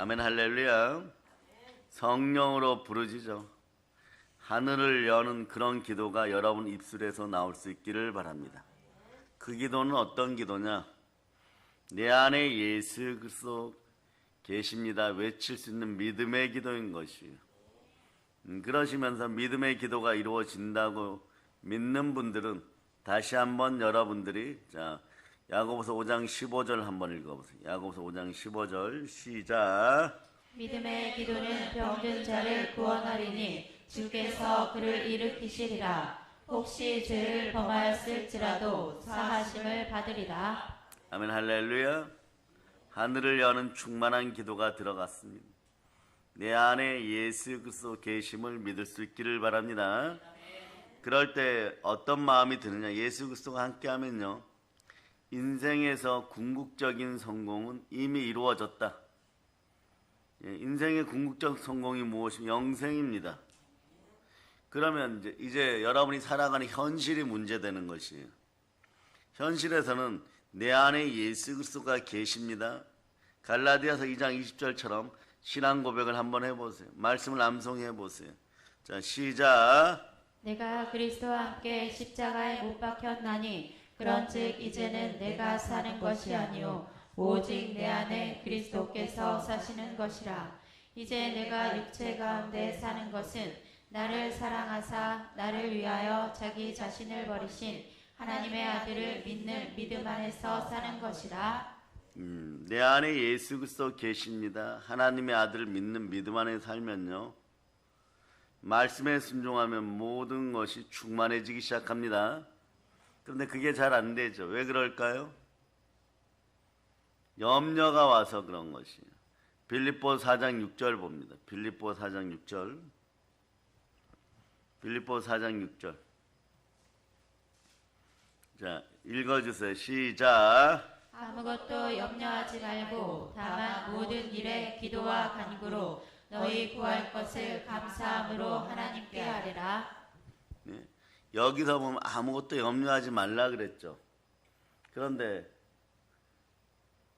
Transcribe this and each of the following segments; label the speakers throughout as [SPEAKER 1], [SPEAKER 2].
[SPEAKER 1] 아멘 할렐루야. 성령으로 부르짖어 하늘을 여는 그런 기도가 여러분 입술에서 나올 수 있기를 바랍니다. 그 기도는 어떤 기도냐? 내 안에 예수 그리스도 계십니다 외칠 수 있는 믿음의 기도인 것이에요. 그러시면서 믿음의 기도가 이루어진다고 믿는 분들은 다시 한번 여러분들이 야고보서 5장 15절 한번 읽어보세요. 야고보서 5장 15절 시작.
[SPEAKER 2] 믿음의 기도는 병든 자를 구원하리니 주께서 그를 일으키시리라. 혹시 죄를 범하였을지라도 사하심을 받으리라.
[SPEAKER 1] 아멘 할렐루야. 하늘을 여는 충만한 기도가 들어갔습니다. 내 안에 예수 그리스도 계심을 믿을 수 있기를 바랍니다. 그럴 때 어떤 마음이 드느냐? 예수 그리스도가 함께하면요, 인생에서 궁극적인 성공은 이미 이루어졌다. 인생의 궁극적 성공이 무엇이며 영생입니다. 그러면 이제 여러분이 살아가는 현실이 문제되는 것이에요. 현실에서는 내 안에 예수 그리스도가 계십니다. 갈라디아서 2장 20절처럼 신앙 고백을 한번 해보세요. 말씀을 암송해 보세요. 자, 시작.
[SPEAKER 2] 내가 그리스도와 함께 십자가에 못 박혔나니 그런즉 이제는 내가 사는 것이 아니요 오직 내 안에 그리스도께서 사시는 것이라. 이제 내가 육체 가운데 사는 것은 나를 사랑하사 나를 위하여 자기 자신을 버리신 하나님의 아들을 믿는 믿음 안에서 사는 것이라.
[SPEAKER 1] 내 안에 예수 그리스도 계십니다. 하나님의 아들을 믿는 믿음 안에 살면요, 말씀에 순종하면 모든 것이 충만해지기 시작합니다. 그런데 그게 잘 안 되죠. 왜 그럴까요? 염려가 와서 그런 것이에요. 빌립보 4장 6절 봅니다. 빌립보 4장 6절. 빌립보 4장 6절. 자, 읽어주세요. 시작.
[SPEAKER 2] 아무것도 염려하지 말고 다만 모든 일에 기도와 간구로 너희 구할 것을 감사함으로 하나님께 아뢰라.
[SPEAKER 1] 네. 여기서 보면 아무것도 염려하지 말라 그랬죠. 그런데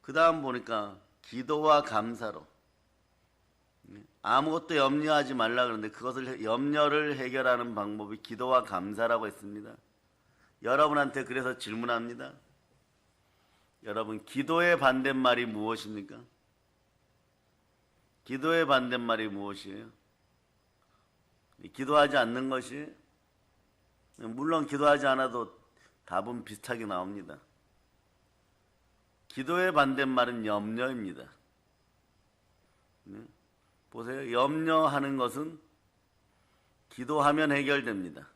[SPEAKER 1] 그 다음 보니까 기도와 감사로, 아무것도 염려하지 말라 그러는데 그것을 염려를 해결하는 방법이 기도와 감사라고 했습니다. 여러분한테 그래서 질문합니다. 여러분, 기도의 반대말이 무엇입니까? 기도의 반대말이 무엇이에요? 기도하지 않는 것이, 물론 기도하지 않아도 답은 비슷하게 나옵니다. 기도의 반대말은 염려입니다. 보세요. 염려하는 것은 기도하면 해결됩니다.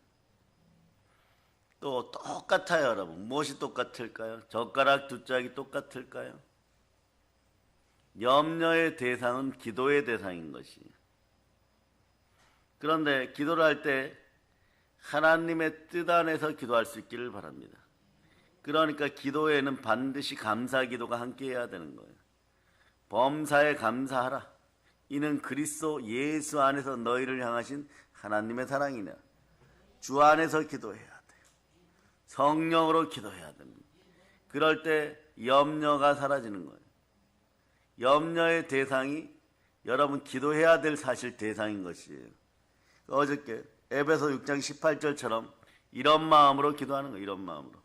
[SPEAKER 1] 또 똑같아요, 여러분. 무엇이 똑같을까요? 젓가락 두 짝이 똑같을까요? 염려의 대상은 기도의 대상인 것이에요. 그런데 기도를 할 때 하나님의 뜻 안에서 기도할 수 있기를 바랍니다. 그러니까 기도에는 반드시 감사 기도가 함께 해야 되는 거예요. 범사에 감사하라. 이는 그리스도 예수 안에서 너희를 향하신 하나님의 사랑이냐. 주 안에서 기도해야 돼요. 성령으로 기도해야 됩니다. 그럴 때 염려가 사라지는 거예요. 염려의 대상이 여러분 기도해야 될 사실 대상인 것이에요. 어저께 에베소 6장 18절처럼 이런 마음으로 기도하는 거예요. 이런 마음으로.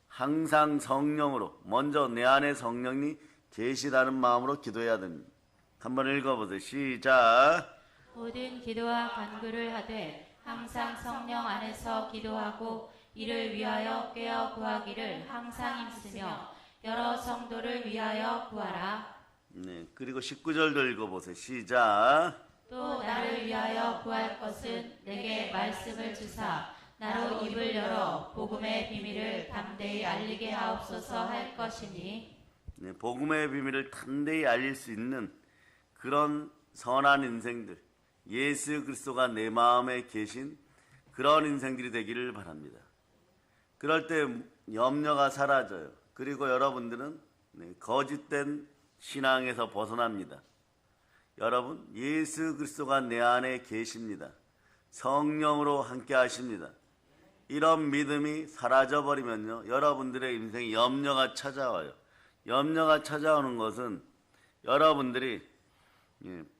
[SPEAKER 1] 항상 성령으로, 먼저 내 안에 성령이 계시다는 마음으로 기도해야 됩니다. 한번 읽어보세요. 시작.
[SPEAKER 2] 모든 기도와 간구를 하되 항상 성령 안에서 기도하고 이를 위하여 깨어 구하기를 항상 힘쓰며 여러 성도를 위하여 구하라.
[SPEAKER 1] 네, 그리고 19절도 읽어보세요. 시작.
[SPEAKER 2] 또 나를 위하여 구할 것은 내게 말씀을 주사 나로 입을 열어 복음의 비밀을 담대히 알리게 하옵소서 할 것이니.
[SPEAKER 1] 네, 복음의 비밀을 담대히 알릴 수 있는 그런 선한 인생들, 예수 그리스도가 내 마음에 계신 그런 인생들이 되기를 바랍니다. 그럴 때 염려가 사라져요. 그리고 여러분들은 거짓된 신앙에서 벗어납니다. 여러분, 예수 그리스도가 내 안에 계십니다. 성령으로 함께 하십니다. 이런 믿음이 사라져버리면요, 여러분들의 인생에 염려가 찾아와요. 염려가 찾아오는 것은 여러분들이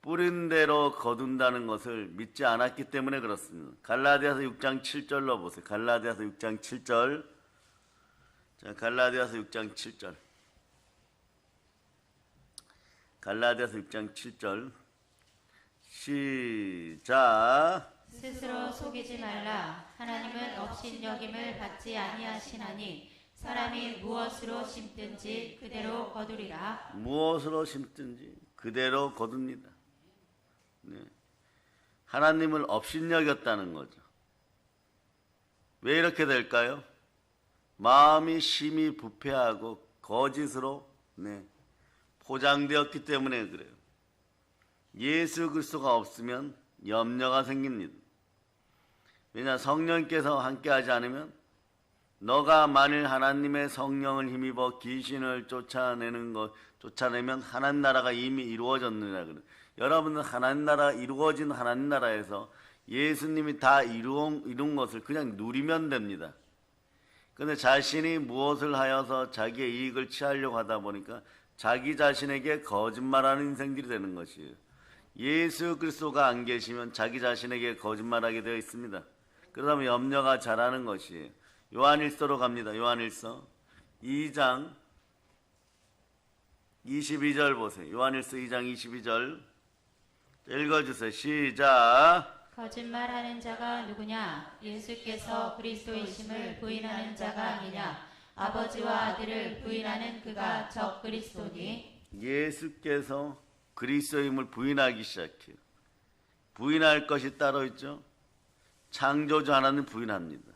[SPEAKER 1] 뿌린 대로 거둔다는 것을 믿지 않았기 때문에 그렇습니다. 갈라디아서 6장 7절로 보세요. 갈라디아서 6장 7절. 자, 갈라디아서 6장 7절. 갈라디아서 6장 7절. 시작.
[SPEAKER 2] 스스로 속이지 말라. 하나님은 업신여김을 받지 아니하시나니 사람이 무엇으로 심든지 그대로 거두리라.
[SPEAKER 1] 무엇으로 심든지 그대로 거둡니다. 네. 하나님을 업신여겼다는 거죠. 왜 이렇게 될까요? 마음이 심히 부패하고 거짓으로 포장되었기 때문에 그래요. 예수 그리스도가 없으면 염려가 생깁니다. 왜냐, 성령께서 함께하지 않으면 너가 만일 하나님의 성령을 힘입어 귀신을 쫓아내면 하나님 나라가 이미 이루어졌느냐 그래. 여러분은 하나님 나라 이루어진 하나님 나라에서 예수님이 다 이룬 것을 그냥 누리면 됩니다. 그런데 자신이 무엇을 하여서 자기의 이익을 취하려고 하다 보니까 자기 자신에게 거짓말하는 인생들이 되는 것이에요. 예수 그리스도가 안 계시면 자기 자신에게 거짓말하게 되어 있습니다. 그러다 보면 염려가 자라는 것이에요. 요한일서로 갑니다. 요한일서 2장 22절 보세요. 요한일서 2장 22절 읽어주세요. 시작.
[SPEAKER 2] 거짓말하는 자가 누구냐? 예수께서 그리스도이심을 부인하는 자가 아니냐? 아버지와 아들을 부인하는 그가 적 그리스도니.
[SPEAKER 1] 예수께서 그리스도임을 부인하기 시작해요. 부인할 것이 따로 있죠. 창조주 하나님 부인합니다.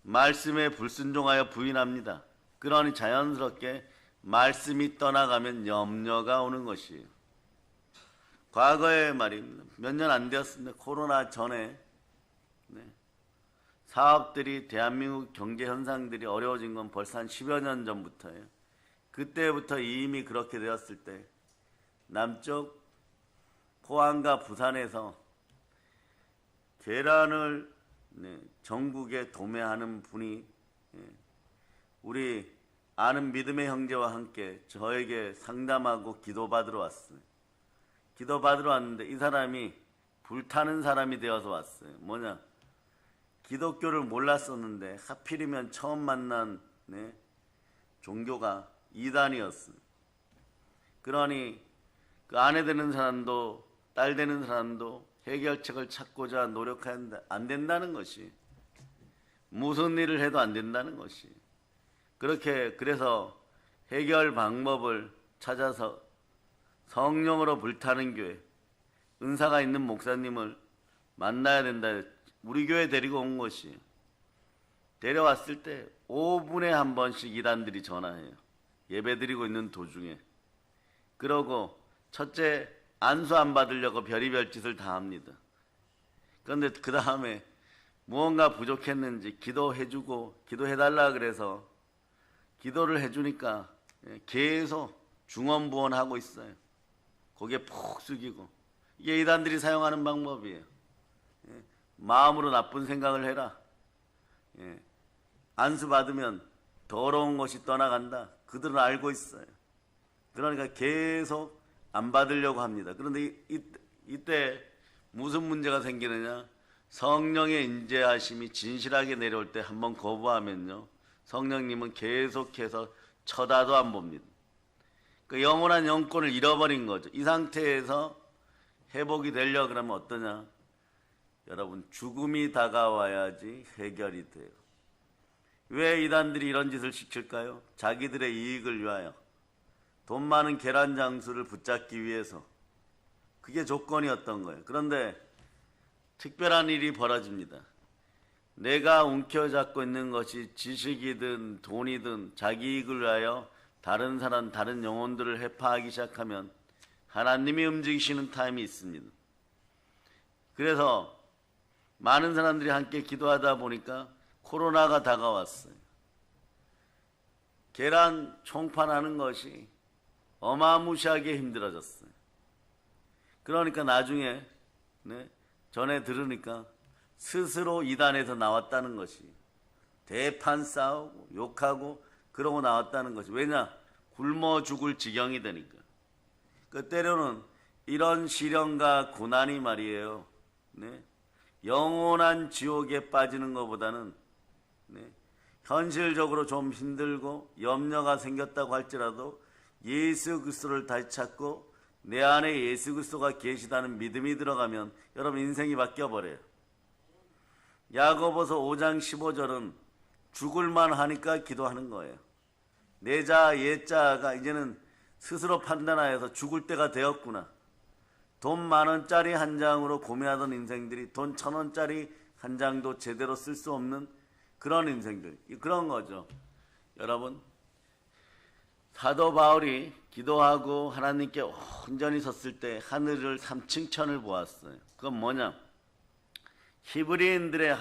[SPEAKER 1] 말씀에 불순종하여 부인합니다. 그러니 자연스럽게 말씀이 떠나가면 염려가 오는 것이에요. 과거에 말입니다. 몇 년 안 되었습니다. 코로나 전에 사업들이, 대한민국 경제 현상들이 어려워진 건 벌써 한 10여 년 전부터예요. 그때부터 이미 그렇게 되었을 때 남쪽 포항과 부산에서 계란을 전국에 도매하는 분이 우리 아는 믿음의 형제와 함께 저에게 상담하고 기도받으러 왔어요. 기도받으러 왔는데 이 사람이 불타는 사람이 되어서 왔어요. 뭐냐? 기독교를 몰랐었는데 하필이면 처음 만난 종교가 이단이었어요. 그러니 그 아내 되는 사람도 딸 되는 사람도 해결책을 찾고자 노력하는데 안 된다는 것이, 무슨 일을 해도 안 된다는 것이. 그래서 해결 방법을 찾아서 성령으로 불타는 교회, 은사가 있는 목사님을 만나야 된다. 우리 교회 데리고 온 것이. 데려왔을 때 5분에 한 번씩 이단들이 전화해요. 예배 드리고 있는 도중에. 그러고 첫째, 안수 안 받으려고 별의별 짓을 다 합니다. 그런데 그 다음에 무언가 부족했는지 기도해달라 그래서 기도를 해주니까 계속 중언부언하고 있어요. 고개 푹 숙이고. 이게 이단들이 사용하는 방법이에요. 마음으로 나쁜 생각을 해라. 안수 받으면 더러운 것이 떠나간다. 그들은 알고 있어요. 그러니까 계속 안 받으려고 합니다. 그런데 이때 무슨 문제가 생기느냐? 성령의 인재하심이 진실하게 내려올 때 한번 거부하면요, 성령님은 계속해서 쳐다도 안 봅니다. 그 영원한 영권을 잃어버린 거죠. 이 상태에서 회복이 되려고 그러면 어떠냐? 여러분, 죽음이 다가와야지 해결이 돼요. 왜 이단들이 이런 짓을 시킬까요? 자기들의 이익을 위하여, 돈 많은 계란 장수를 붙잡기 위해서. 그게 조건이었던 거예요. 그런데 특별한 일이 벌어집니다. 내가 움켜잡고 있는 것이 지식이든 돈이든 자기 이익을 위하여 다른 사람, 다른 영혼들을 해파하기 시작하면 하나님이 움직이시는 타임이 있습니다. 그래서 많은 사람들이 함께 기도하다 보니까 코로나가 다가왔어요. 계란 총판하는 것이 어마무시하게 힘들어졌어요. 그러니까 나중에 전에 들으니까 스스로 이단에서 나왔다는 것이, 대판 싸우고 욕하고 그러고 나왔다는 것이. 왜냐? 굶어 죽을 지경이 되니까. 그 때로는 이런 시련과 고난이 말이에요. 네? 영원한 지옥에 빠지는 것보다는 네? 현실적으로 좀 힘들고 염려가 생겼다고 할지라도 예수 그리스도를 다시 찾고 내 안에 예수 그리스도가 계시다는 믿음이 들어가면 여러분 인생이 바뀌어버려요. 야고보서 5장 15절은 죽을만 하니까 기도하는 거예요. 내 자, 옛자가 이제는 스스로 판단하여서 죽을 때가 되었구나. 돈 10,000원짜리 한 장으로 고민하던 인생들이 돈 1,000원짜리 한 장도 제대로 쓸 수 없는 그런 인생들, 그런 거죠. 여러분, 사도 바울이 기도하고 하나님께 온전히 섰을 때 하늘을 3층 천을 보았어요. 그건 뭐냐? 히브리인들의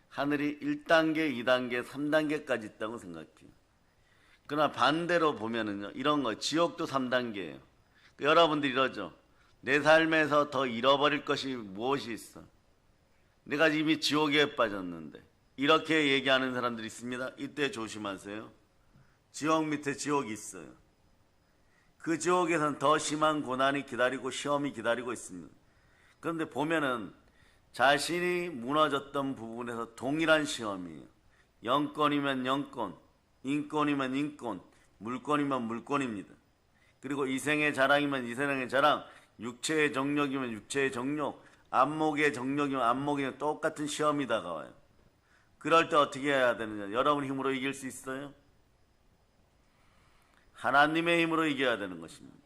[SPEAKER 1] 하늘이 1단계, 2단계, 3단계까지 있다고 생각해요. 그러나 반대로 보면은요, 이런 거, 지옥도 3단계예요. 여러분들이 이러죠. 내 삶에서 더 잃어버릴 것이 무엇이 있어? 내가 이미 지옥에 빠졌는데. 이렇게 얘기하는 사람들이 있습니다. 이때 조심하세요. 지옥 밑에 지옥이 있어요. 그 지옥에선 더 심한 고난이 기다리고 시험이 기다리고 있습니다. 그런데 보면은 자신이 무너졌던 부분에서 동일한 시험이에요. 영권이면 영권, 인권이면 인권, 물권이면 물권입니다. 그리고 이생의 자랑이면 이생의 자랑, 육체의 정욕이면 육체의 정욕, 안목의 정욕이면 안목이면 똑같은 시험이 다가와요. 그럴 때 어떻게 해야 되느냐? 여러분 힘으로 이길 수 있어요? 하나님의 힘으로 이겨야 되는 것입니다.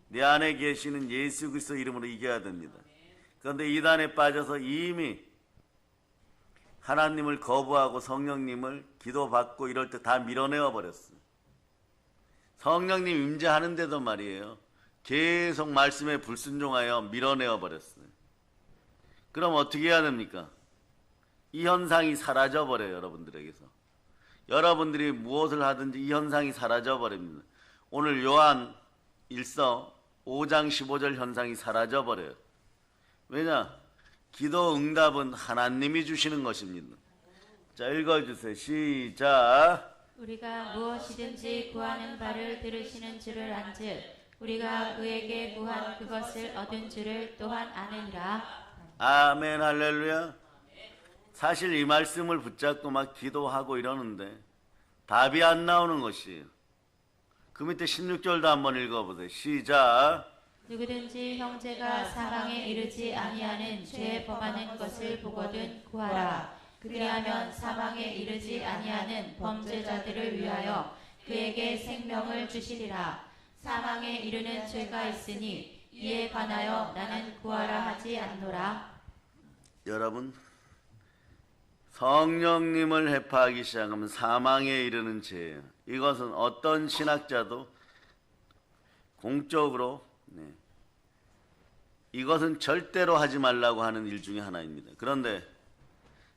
[SPEAKER 1] 내 안에 계시는 예수 그리스도 이름으로 이겨야 됩니다. 그런데 이단에 빠져서 이미 하나님을 거부하고 성령님을 기도받고 이럴 때 다 밀어내어 버렸어요. 성령님 임재하는데도 말이에요. 계속 말씀에 불순종하여 밀어내어 버렸어요. 그럼 어떻게 해야 됩니까? 이 현상이 사라져 버려요. 여러분들에게서. 여러분들이 무엇을 하든지 이 현상이 사라져 버립니다. 오늘 요한 1서 5장 15절 현상이 사라져 버려요. 왜냐? 기도 응답은 하나님이 주시는 것입니다. 자, 읽어주세요. 시작.
[SPEAKER 2] 우리가 무엇이든지 구하는 바를 들으시는 줄을 안즉 우리가 그에게 구한 그것을 얻은 줄을 또한 아느니라.
[SPEAKER 1] 아멘 할렐루야. 사실 이 말씀을 붙잡고 막 기도하고 이러는데 답이 안 나오는 것이에요. 그 밑에 16절도 한번 읽어보세요. 시작.
[SPEAKER 2] 누구든지 형제가 사망에 이르지 아니하는 죄에 범하는 것을 보거든 구하라. 그리하면 사망에 이르지 아니하는 범죄자들을 위하여 그에게 생명을 주시리라. 사망에 이르는 죄가 있으니 이에 관하여 나는 구하라 하지 않노라.
[SPEAKER 1] 여러분, 성령님을 회파하기 시작하면 사망에 이르는 죄예요. 이것은 어떤 신학자도 공적으로 이것은 절대로 하지 말라고 하는 일 중에 하나입니다. 그런데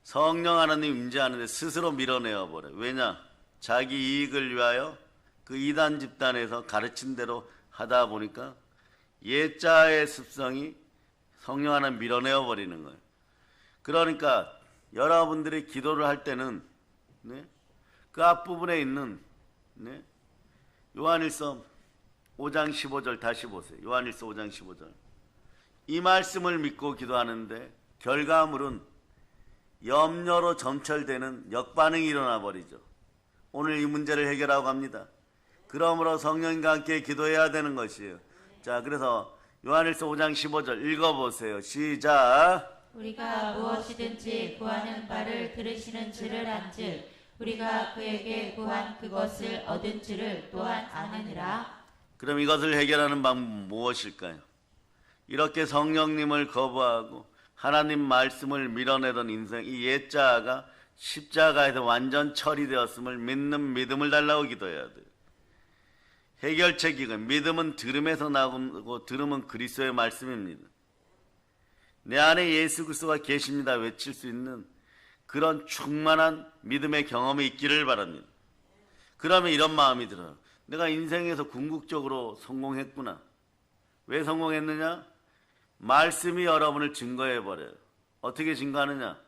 [SPEAKER 1] 성령 하나님 임재하는데 스스로 밀어내어 버려요. 왜냐? 자기 이익을 위하여 그 이단 집단에서 가르친 대로 하다 보니까 옛자의 습성이 성령 하나님 밀어내어 버리는 거예요. 그러니까 여러분들이 기도를 할 때는 그 앞부분에 있는 요한일서 5장 15절 다시 보세요. 요한일서 5장 15절. 이 말씀을 믿고 기도하는데 결과물은 염려로 점철되는 역반응이 일어나 버리죠. 오늘 이 문제를 해결하고 합니다. 그러므로 성령님과 함께 기도해야 되는 것이에요. 자, 그래서 요한일서 5장 15절 읽어보세요. 시작.
[SPEAKER 2] 우리가 무엇이든지 구하는 바를 들으시는 줄을 안즉 우리가 그에게 구한 그것을 얻은 줄을 또한 아느니라.
[SPEAKER 1] 그럼 이것을 해결하는 방법은 무엇일까요? 이렇게 성령님을 거부하고 하나님 말씀을 밀어내던 인생, 이 옛자가 십자가에서 완전 처리되었음을 믿는 믿음을 달라고 기도해야 돼요. 해결책이고 믿음은 들음에서 나오고 들음은 그리스도의 말씀입니다. 내 안에 예수 그리스도가 계십니다 외칠 수 있는 그런 충만한 믿음의 경험이 있기를 바랍니다. 그러면 이런 마음이 들어요. 내가 인생에서 궁극적으로 성공했구나. 왜 성공했느냐? 말씀이 여러분을 증거해버려요. 어떻게 증거하느냐?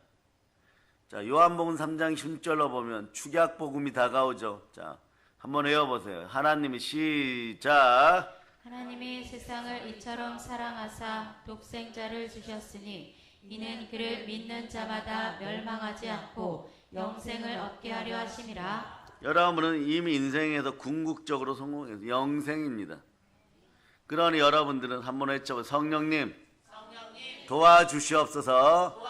[SPEAKER 1] 자, 요한복음 3장 10절로 보면 축약복음이 다가오죠. 자, 한번 외워보세요. 하나님이 시작.
[SPEAKER 2] 하나님이 세상을 이처럼 사랑하사 독생자를 주셨으니 이는 그를 믿는 자마다 멸망하지 않고 영생을 얻게 하려 하심이라.
[SPEAKER 1] 여러분은 이미 인생에서 궁극적으로 성공해서 영생입니다. 그러니 여러분들은 한번 외쳐보세요. 성령님, 도와주시옵소서.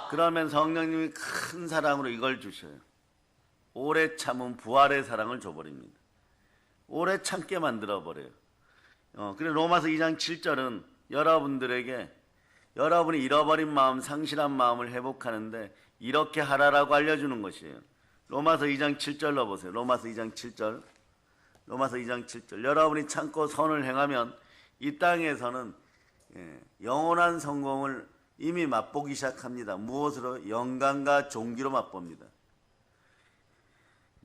[SPEAKER 1] 그러면 성령님이 큰 사랑으로 이걸 주셔요. 오래 참은 부활의 사랑을 줘버립니다. 오래 참게 만들어버려요. 그래 로마서 2장 7절은 여러분들에게 여러분이 잃어버린 마음, 상실한 마음을 회복하는데 이렇게 하라라고 알려주는 것이에요. 로마서 2장 7절로 보세요. 로마서 2장 7절. 로마서 2장 7절. 여러분이 참고 선을 행하면 이 땅에서는 영원한 성공을 이미 맛보기 시작합니다. 무엇으로? 영광과 존귀로 맛봅니다.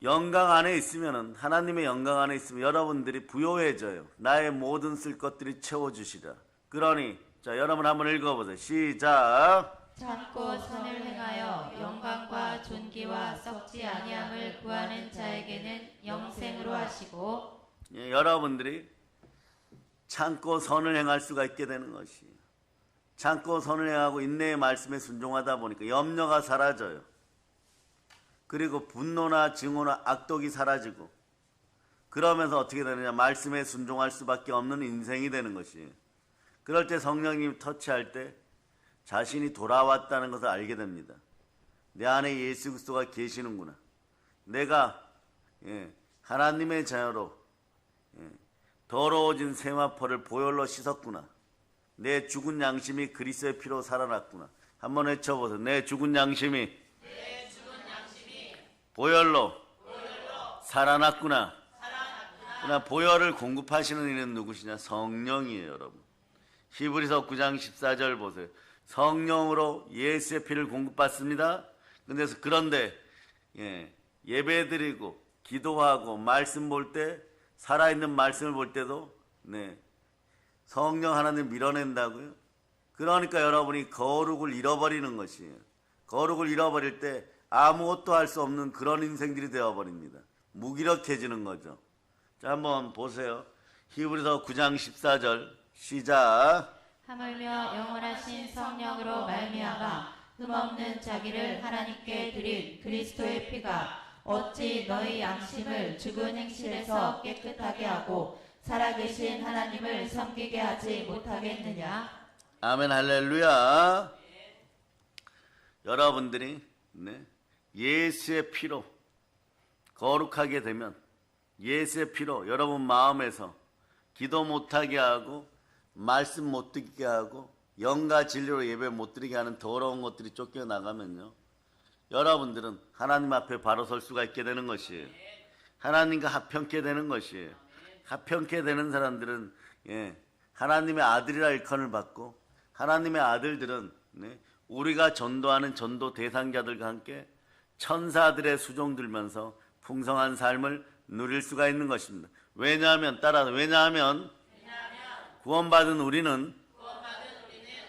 [SPEAKER 1] 영광 안에 있으면은, 하나님의 영광 안에 있으면 여러분들이 부요해져요. 나의 모든 쓸 것들이 채워주시라. 그러니 자, 여러분 한번 읽어보세요. 시작.
[SPEAKER 2] 참고 선을 행하여 영광과 존귀와 썩지 아니함을 구하는 자에게는 영생으로 하시고.
[SPEAKER 1] 여러분들이 참고 선을 행할 수가 있게 되는 것이에요. 참고 선을 행하고 인내의 말씀에 순종하다 보니까 염려가 사라져요. 그리고 분노나 증오나 악독이 사라지고, 그러면서 어떻게 되느냐, 말씀에 순종할 수밖에 없는 인생이 되는 것이에요. 그럴 때 성령님이 터치할 때 자신이 돌아왔다는 것을 알게 됩니다. 내 안에 예수 그리스도가 계시는구나. 내가 하나님의 자녀로 더러워진 세마포를 보혈로 씻었구나. 내 죽은 양심이 그리스도의 피로 살아났구나. 한번 외쳐보세요. 내 죽은 양심이 보혈로 살아났구나. 그러나 보혈을 공급하시는 이는 누구시냐? 성령이에요, 여러분. 히브리서 9장 14절 보세요. 성령으로 예수의 피를 공급받습니다. 그런데 예배드리고 기도하고 말씀 볼 때, 살아있는 말씀을 볼 때도 성령 하나님 밀어낸다고요. 그러니까 여러분이 거룩을 잃어버리는 것이에요. 거룩을 잃어버릴 때 아무것도 할 수 없는 그런 인생들이 되어버립니다. 무기력해지는 거죠. 자, 한번 보세요. 히브리서 9장 14절 시작.
[SPEAKER 2] 하물며 영원하신 성령으로 말미암아 흠없는 자기를 하나님께 드린 그리스도의 피가 어찌 너희 양심을 죽은 행실에서 깨끗하게 하고 살아계신 하나님을 섬기게 하지 못하겠느냐.
[SPEAKER 1] 아멘 할렐루야. 여러분들이 예수의 피로 거룩하게 되면, 예수의 피로 여러분 마음에서 기도 못하게 하고 말씀 못 듣게 하고 영과 진리로 예배 못 드리게 하는 더러운 것들이 쫓겨나가면요, 여러분들은 하나님 앞에 바로 설 수가 있게 되는 것이에요. 하나님과 합평케 되는 것이에요. 합평케 되는 사람들은 하나님의 아들이라 일컬을 받고, 하나님의 아들들은 우리가 전도하는 전도 대상자들과 함께 천사들의 수종 들면서 풍성한 삶을 누릴 수가 있는 것입니다. 왜냐하면 구원받은 우리는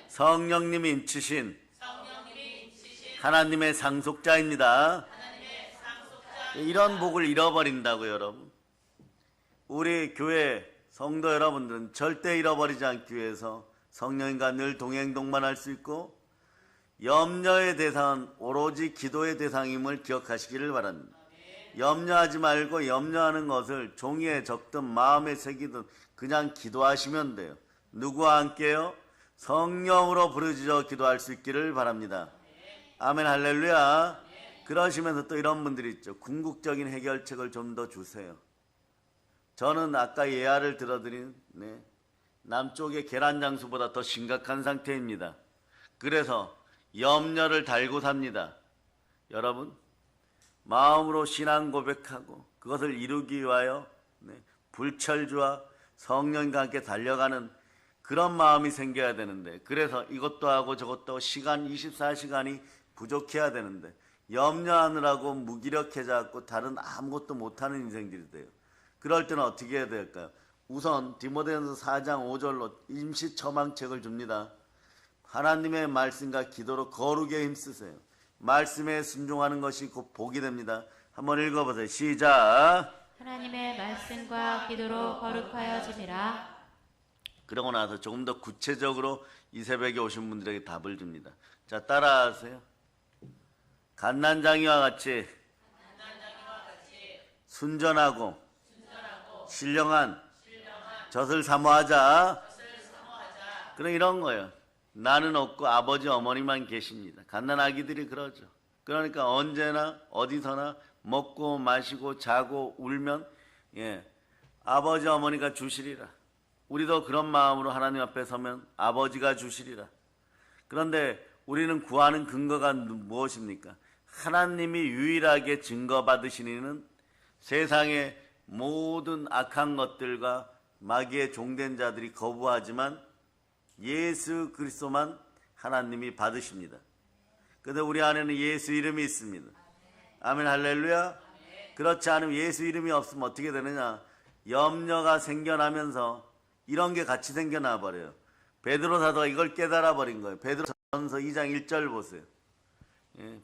[SPEAKER 1] 성령님이 인치신 하나님의 상속자입니다. 이런 복을 잃어버린다고요, 여러분. 우리 교회 성도 여러분들은 절대 잃어버리지 않기 위해서 성령님과 늘 동행동반할 수 있고, 염려의 대상은 오로지 기도의 대상임을 기억하시기를 바랍니다. 염려하지 말고 염려하는 것을 종이에 적든 마음에 새기든 그냥 기도하시면 돼요. 누구와 함께요? 성령으로 부르짖어 기도할 수 있기를 바랍니다. 아멘 할렐루야. 그러시면서 또 이런 분들이 있죠. 궁극적인 해결책을 좀 더 주세요. 저는 아까 예화를 들어드린 남쪽의 계란 장수보다 더 심각한 상태입니다. 그래서 염려를 달고 삽니다. 여러분, 마음으로 신앙 고백하고 그것을 이루기 위하여 불철주와 성령과 함께 달려가는 그런 마음이 생겨야 되는데, 그래서 이것도 하고 저것도 하고 시간 24시간이 부족해야 되는데 염려하느라고 무기력해져갖고 다른 아무것도 못하는 인생들이 돼요. 그럴 때는 어떻게 해야 될까요? 우선 디모데전서 4장 5절로 임시처방책을 줍니다. 하나님의 말씀과 기도로 거룩에 힘쓰세요. 말씀에 순종하는 것이 곧 복이 됩니다. 한번 읽어보세요. 시작.
[SPEAKER 2] 하나님의 말씀과 기도로 거룩하여짐이라.
[SPEAKER 1] 그러고 나서 조금 더 구체적으로 이 새벽에 오신 분들에게 답을 줍니다. 자, 따라하세요. 갓난장이와 같이 순전하고 신령한 젖을 사모하자. 그럼 이런 거예요. 나는 없고 아버지 어머니만 계십니다. 갓난아기들이 그러죠. 그러니까 언제나 어디서나 먹고 마시고 자고 울면 아버지 어머니가 주시리라. 우리도 그런 마음으로 하나님 앞에 서면 아버지가 주시리라. 그런데 우리는 구하는 근거가 무엇입니까? 하나님이 유일하게 증거받으시는 세상의 모든 악한 것들과 마귀의 종된 자들이 거부하지만 예수 그리스도만 하나님이 받으십니다. 그런데 우리 안에는 예수 이름이 있습니다. 아멘, 할렐루야. 그렇지 않으면 예수 이름이 없으면 어떻게 되느냐? 염려가 생겨나면서 이런 게 같이 생겨나 버려요. 베드로 사도가 이걸 깨달아 버린 거예요. 베드로전서 2장 1절 보세요.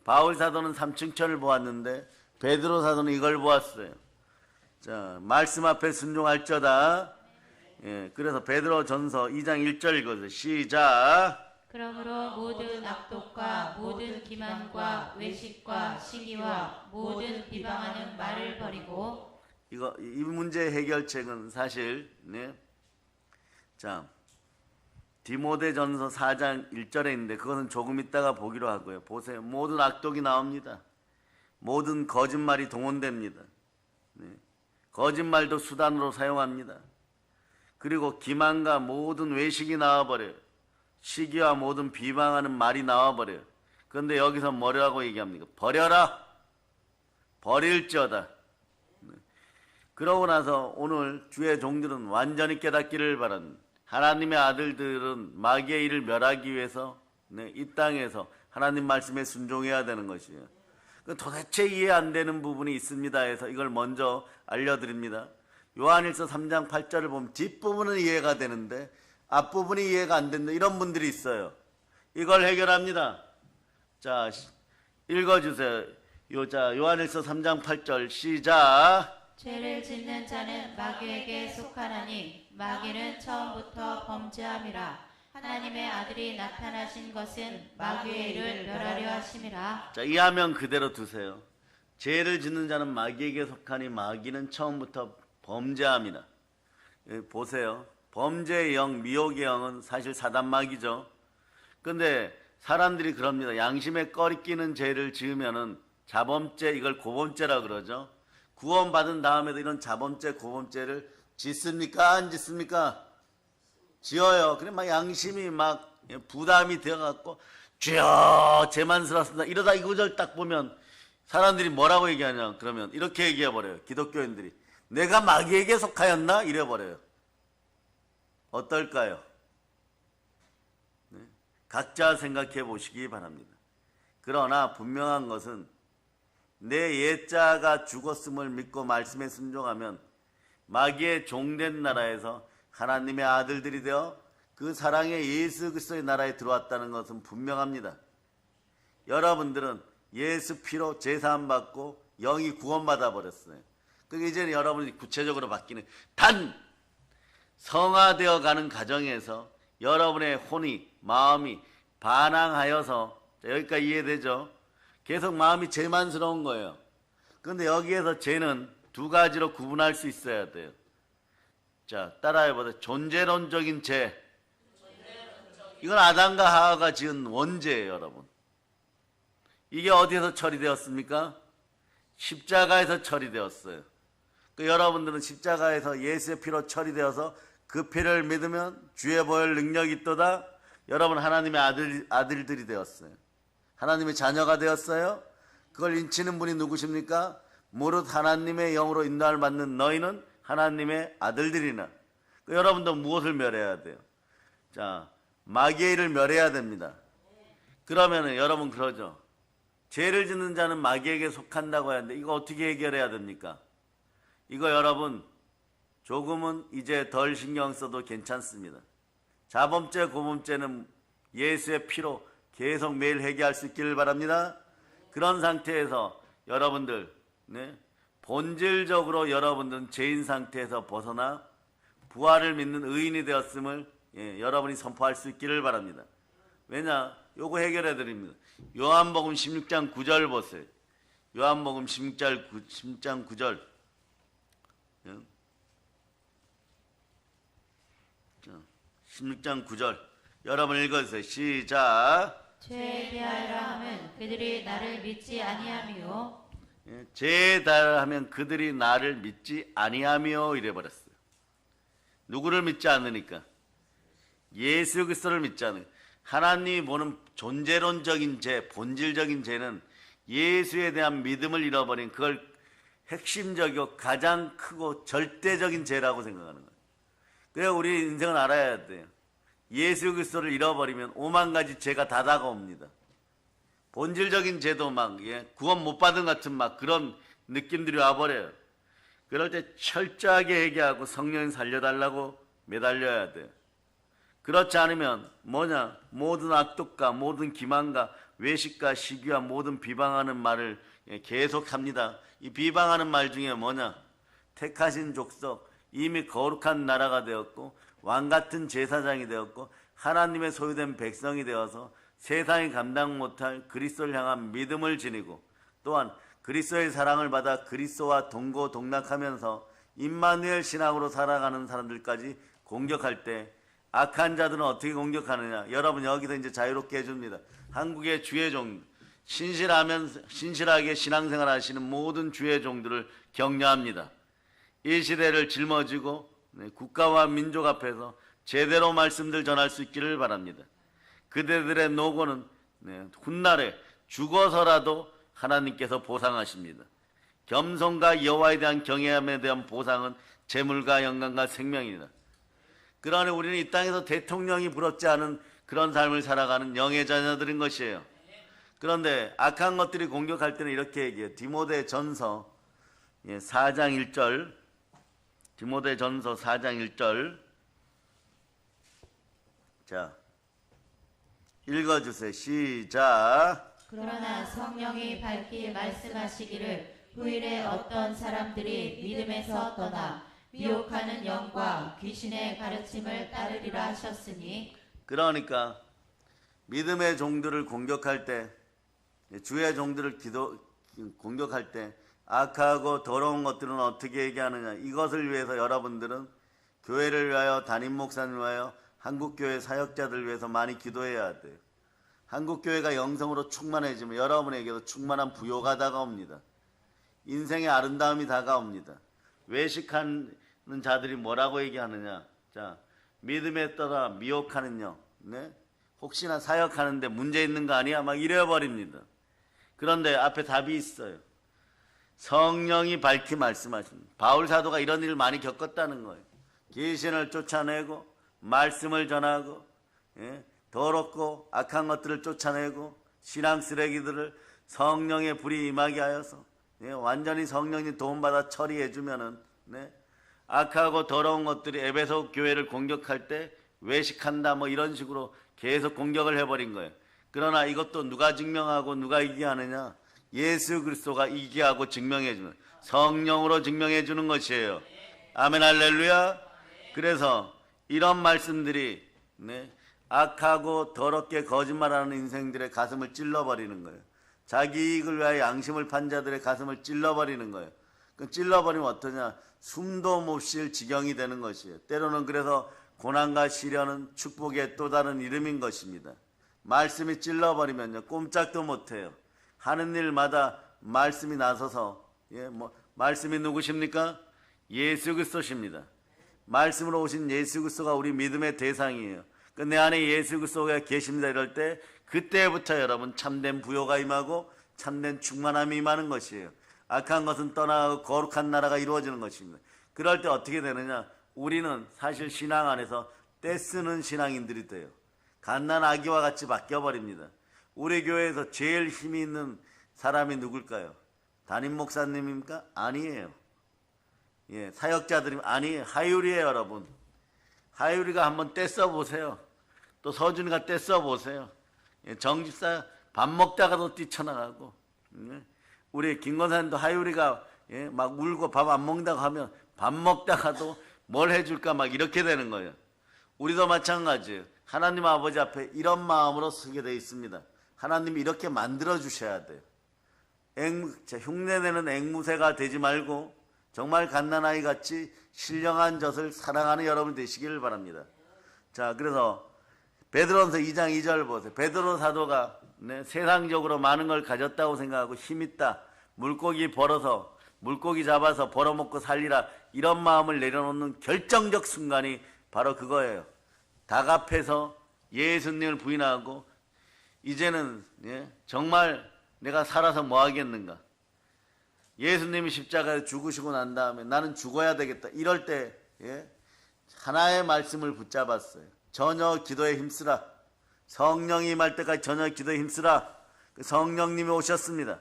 [SPEAKER 1] 바울 사도는 삼층천을 보았는데 베드로 사도는 이걸 보았어요. 자, 말씀 앞에 순종할저다. 그래서 베드로전서 2장 1절 읽어주세요. 시작.
[SPEAKER 2] 그러므로 모든 악독과 모든 기만과 외식과 시기와 모든 비방하는 말을 버리고.
[SPEAKER 1] 이 문제 해결책은 사실 자, 디모데전서 4장 1절에 있는데 그것은 조금 있다가 보기로 하고요. 보세요. 모든 악독이 나옵니다. 모든 거짓말이 동원됩니다. 거짓말도 수단으로 사용합니다. 그리고 기만과 모든 외식이 나와버려요. 시기와 모든 비방하는 말이 나와버려요. 그런데 여기서 뭐라고 얘기합니까? 버려라. 버릴지어다. 그러고 나서 오늘 주의 종들은 완전히 깨닫기를 바랍니다. 하나님의 아들들은 마귀의 일을 멸하기 위해서 이 땅에서 하나님 말씀에 순종해야 되는 것이에요. 도대체 이해 안 되는 부분이 있습니다 해서 이걸 먼저 알려드립니다. 요한일서 3장 8절을 보면 뒷부분은 이해가 되는데 앞부분이 이해가 안 된다. 이런 분들이 있어요. 이걸 해결합니다. 자, 읽어주세요. 요한일서 3장 8절 시작.
[SPEAKER 2] 죄를 짓는 자는 마귀에게 속하나니 마귀는 처음부터 범죄함이라. 하나님의 아들이 나타나신 것은 마귀의 일을 멸하려 하심이라.
[SPEAKER 1] 자, 이 화면 그대로 두세요. 죄를 짓는 자는 마귀에게 속하니 마귀는 처음부터 범죄함이라. 보세요. 범죄의 영, 미혹의 영은 사실 사단 마귀죠. 근데 사람들이 그럽니다. 양심에 꺼리 끼는 죄를 지으면은 자범죄, 이걸 고범죄라 그러죠. 구원받은 다음에도 이런 자범죄, 고범죄를 짓습니까? 안 짓습니까? 지어요. 그래 막 양심이 막 부담이 되어갖고 주여 죄만스럽습니다. 이러다 이 구절 딱 보면 사람들이 뭐라고 얘기하냐? 그러면 이렇게 얘기해버려요. 기독교인들이 내가 마귀에게 속하였나? 이래버려요. 어떨까요? 각자 생각해 보시기 바랍니다. 그러나 분명한 것은 내 옛자가 죽었음을 믿고 말씀에 순종하면 마귀의 종된 나라에서 하나님의 아들들이 되어 그 사랑의 예수 그리스도의 나라에 들어왔다는 것은 분명합니다. 여러분들은 예수 피로 제사함 받고 영이 구원받아 버렸어요. 그러니까 이제는 여러분이 구체적으로 바뀌는 단 성화되어 가는 과정에서 여러분의 혼이 마음이 반항하여서 여기까지 이해되죠? 계속 마음이 죄만스러운 거예요. 그런데 여기에서 죄는 두 가지로 구분할 수 있어야 돼요. 자, 따라해보세요. 존재론적인 죄. 이건 아담과 하와가 지은 원죄예요, 여러분. 이게 어디에서 처리되었습니까? 십자가에서 처리되었어요. 여러분들은 십자가에서 예수의 피로 처리되어서 그 피를 믿으면 주의 보혈 능력이 있도다. 여러분 하나님의 아들들이 되었어요. 하나님의 자녀가 되었어요. 그걸 인치는 분이 누구십니까? 무릇 하나님의 영으로 인도함을 받는 너희는 하나님의 아들들이나. 여러분도 무엇을 멸해야 돼요? 자, 마귀의 일을 멸해야 됩니다. 그러면은 여러분 그러죠. 죄를 짓는 자는 마귀에게 속한다고 하는데 이거 어떻게 해결해야 됩니까? 이거 여러분 조금은 이제 덜 신경 써도 괜찮습니다. 자범죄, 고범죄는 예수의 피로 계속 매일 회개할 수 있기를 바랍니다. 그런 상태에서 여러분들 본질적으로 여러분들은 죄인 상태에서 벗어나 부활을 믿는 의인이 되었음을 여러분이 선포할 수 있기를 바랍니다. 왜냐? 요거 해결해 드립니다. 요한복음 16장 9절 보세요. 요한복음 16장 9절. 16장 9절. 여러분 읽어주세요. 시작.
[SPEAKER 2] 죄에 대하여라 하면 그들이 나를 믿지 아니하며
[SPEAKER 1] 죄에 대하면 그들이 나를 믿지 아니하며 이래버렸어요. 누구를 믿지 않으니까? 예수 그리스도를 믿지 않으니까. 하나님이 보는 존재론적인 죄, 본질적인 죄는 예수에 대한 믿음을 잃어버린 그걸 핵심적이고 가장 크고 절대적인 죄라고 생각하는 거예요. 그래서 우리 인생은 알아야 돼요. 예수 그리스도를 잃어버리면 오만 가지 죄가 다 다가옵니다. 본질적인 죄도 막 구원 못 받은 같은 막 그런 느낌들이 와버려요. 그럴 때 철저하게 회개하고 성령이 살려달라고 매달려야 돼요. 그렇지 않으면 뭐냐? 모든 악독과 모든 기만과 외식과 시기와 모든 비방하는 말을 계속합니다. 이 비방하는 말 중에 뭐냐? 택하신 족속, 이미 거룩한 나라가 되었고 왕같은 제사장이 되었고 하나님의 소유된 백성이 되어서 세상이 감당 못할 그리스도를 향한 믿음을 지니고 또한 그리스도의 사랑을 받아 그리스도와 동고동락하면서 임마누엘 신앙으로 살아가는 사람들까지 공격할 때 악한 자들은 어떻게 공격하느냐? 여러분 여기서 이제 자유롭게 해줍니다. 한국의 주의 종, 신실하게 신앙생활 하시는 모든 주의 종들을 격려합니다. 이 시대를 짊어지고 국가와 민족 앞에서 제대로 말씀들 전할 수 있기를 바랍니다. 그대들의 노고는 훗날에 죽어서라도 하나님께서 보상하십니다. 겸손과 여호와에 대한 경외함에 대한 보상은 재물과 영광과 생명입니다. 그러니 우리는 이 땅에서 대통령이 부럽지 않은 그런 삶을 살아가는 영의 자녀들인 것이에요. 그런데 악한 것들이 공격할 때는 이렇게 얘기해요. 디모데전서 4장 1절. 디모데전서 4장 1절. 자, 읽어주세요. 시작.
[SPEAKER 2] 그러나 성령이 밝히 말씀하시기를 후일에 어떤 사람들이 믿음에서 떠나 미혹하는 영과 귀신의 가르침을 따르리라 하셨으니
[SPEAKER 1] 그러니까 믿음의 종들을 공격할 때 주의 종들을 공격할 때 악하고 더러운 것들은 어떻게 얘기하느냐. 이것을 위해서 여러분들은 교회를 위하여 담임 목사님을 위하여 한국교회 사역자들을 위해서 많이 기도해야 돼요. 한국교회가 영성으로 충만해지면 여러분에게도 충만한 부요가 다가옵니다. 인생의 아름다움이 다가옵니다. 외식하는 자들이 뭐라고 얘기하느냐. 자, 믿음에 떠나 미혹하는 영. 네? 혹시나 사역하는데 문제 있는 거 아니야? 막 이래버립니다. 그런데 앞에 답이 있어요. 성령이 밝히 말씀하십니다. 바울 사도가 이런 일을 많이 겪었다는 거예요. 귀신을 쫓아내고 말씀을 전하고 더럽고 악한 것들을 쫓아내고 신앙 쓰레기들을 성령의 불이 임하게 하여서 완전히 성령이 도움받아 처리해 주면은 악하고 더러운 것들이 에베소 교회를 공격할 때 외식한다 뭐 이런 식으로 계속 공격을 해버린 거예요. 그러나 이것도 누가 증명하고 누가 이기게 하느냐? 예수 그리스도가 이기게 하고 증명해 주는, 성령으로 증명해 주는 것이에요. 아멘 할렐루야. 그래서 이런 말씀들이 악하고 더럽게 거짓말하는 인생들의 가슴을 찔러버리는 거예요. 자기 이익을 위하여 양심을 판 자들의 가슴을 찔러버리는 거예요. 그 찔러버리면 어떠냐? 숨도 못 쉴 지경이 되는 것이에요. 때로는 그래서 고난과 시련은 축복의 또 다른 이름인 것입니다. 말씀이 찔러버리면요 꼼짝도 못해요. 하는 일마다 말씀이 나서서 말씀이 누구십니까? 예수 그리스도십니다. 말씀으로 오신 예수 그리스도가 우리 믿음의 대상이에요. 내 안에 예수 그리스도가 계십니다 이럴 때 그때부터 여러분 참된 부요가 임하고 참된 충만함이 임하는 것이에요. 악한 것은 떠나고 거룩한 나라가 이루어지는 것입니다. 그럴 때 어떻게 되느냐? 우리는 사실 신앙 안에서 떼쓰는 신앙인들이 돼요. 갓난 아기와 같이 바뀌어버립니다. 우리 교회에서 제일 힘이 있는 사람이 누굴까요? 담임 목사님입니까? 아니에요. 사역자들이 아니에요. 하율이에요 여러분. 하율이가 한번 떼써보세요. 또 서준이가 떼써보세요. 정집사 밥 먹다가도 뛰쳐나가고 우리 김건사님도 하율이가 예? 막 울고 밥 안 먹는다고 하면 밥 먹다가도 뭘 해줄까 막 이렇게 되는 거예요. 우리도 마찬가지예요. 하나님 아버지 앞에 이런 마음으로 서게 되어 있습니다. 하나님이 이렇게 만들어 주셔야 돼요. 흉내내는 앵무새가 되지 말고 정말 갓난아이 같이 신령한 젖을 사랑하는 여러분 되시기를 바랍니다. 자, 그래서 베드로전서 2장 2절 보세요. 베드로 사도가 세상적으로 많은 걸 가졌다고 생각하고 힘있다, 물고기 잡아서 벌어먹고 살리라, 이런 마음을 내려놓는 결정적 순간이 바로 그거예요. 닭 앞에서 예수님을 부인하고 이제는 정말 내가 살아서 뭐 하겠는가, 예수님이 십자가에 죽으시고 난 다음에 나는 죽어야 되겠다, 이럴 때 하나의 말씀을 붙잡았어요. 전혀 기도에 힘쓰라. 성령이 임할 때까지 전혀 기도에 힘쓰라. 그 성령님이 오셨습니다.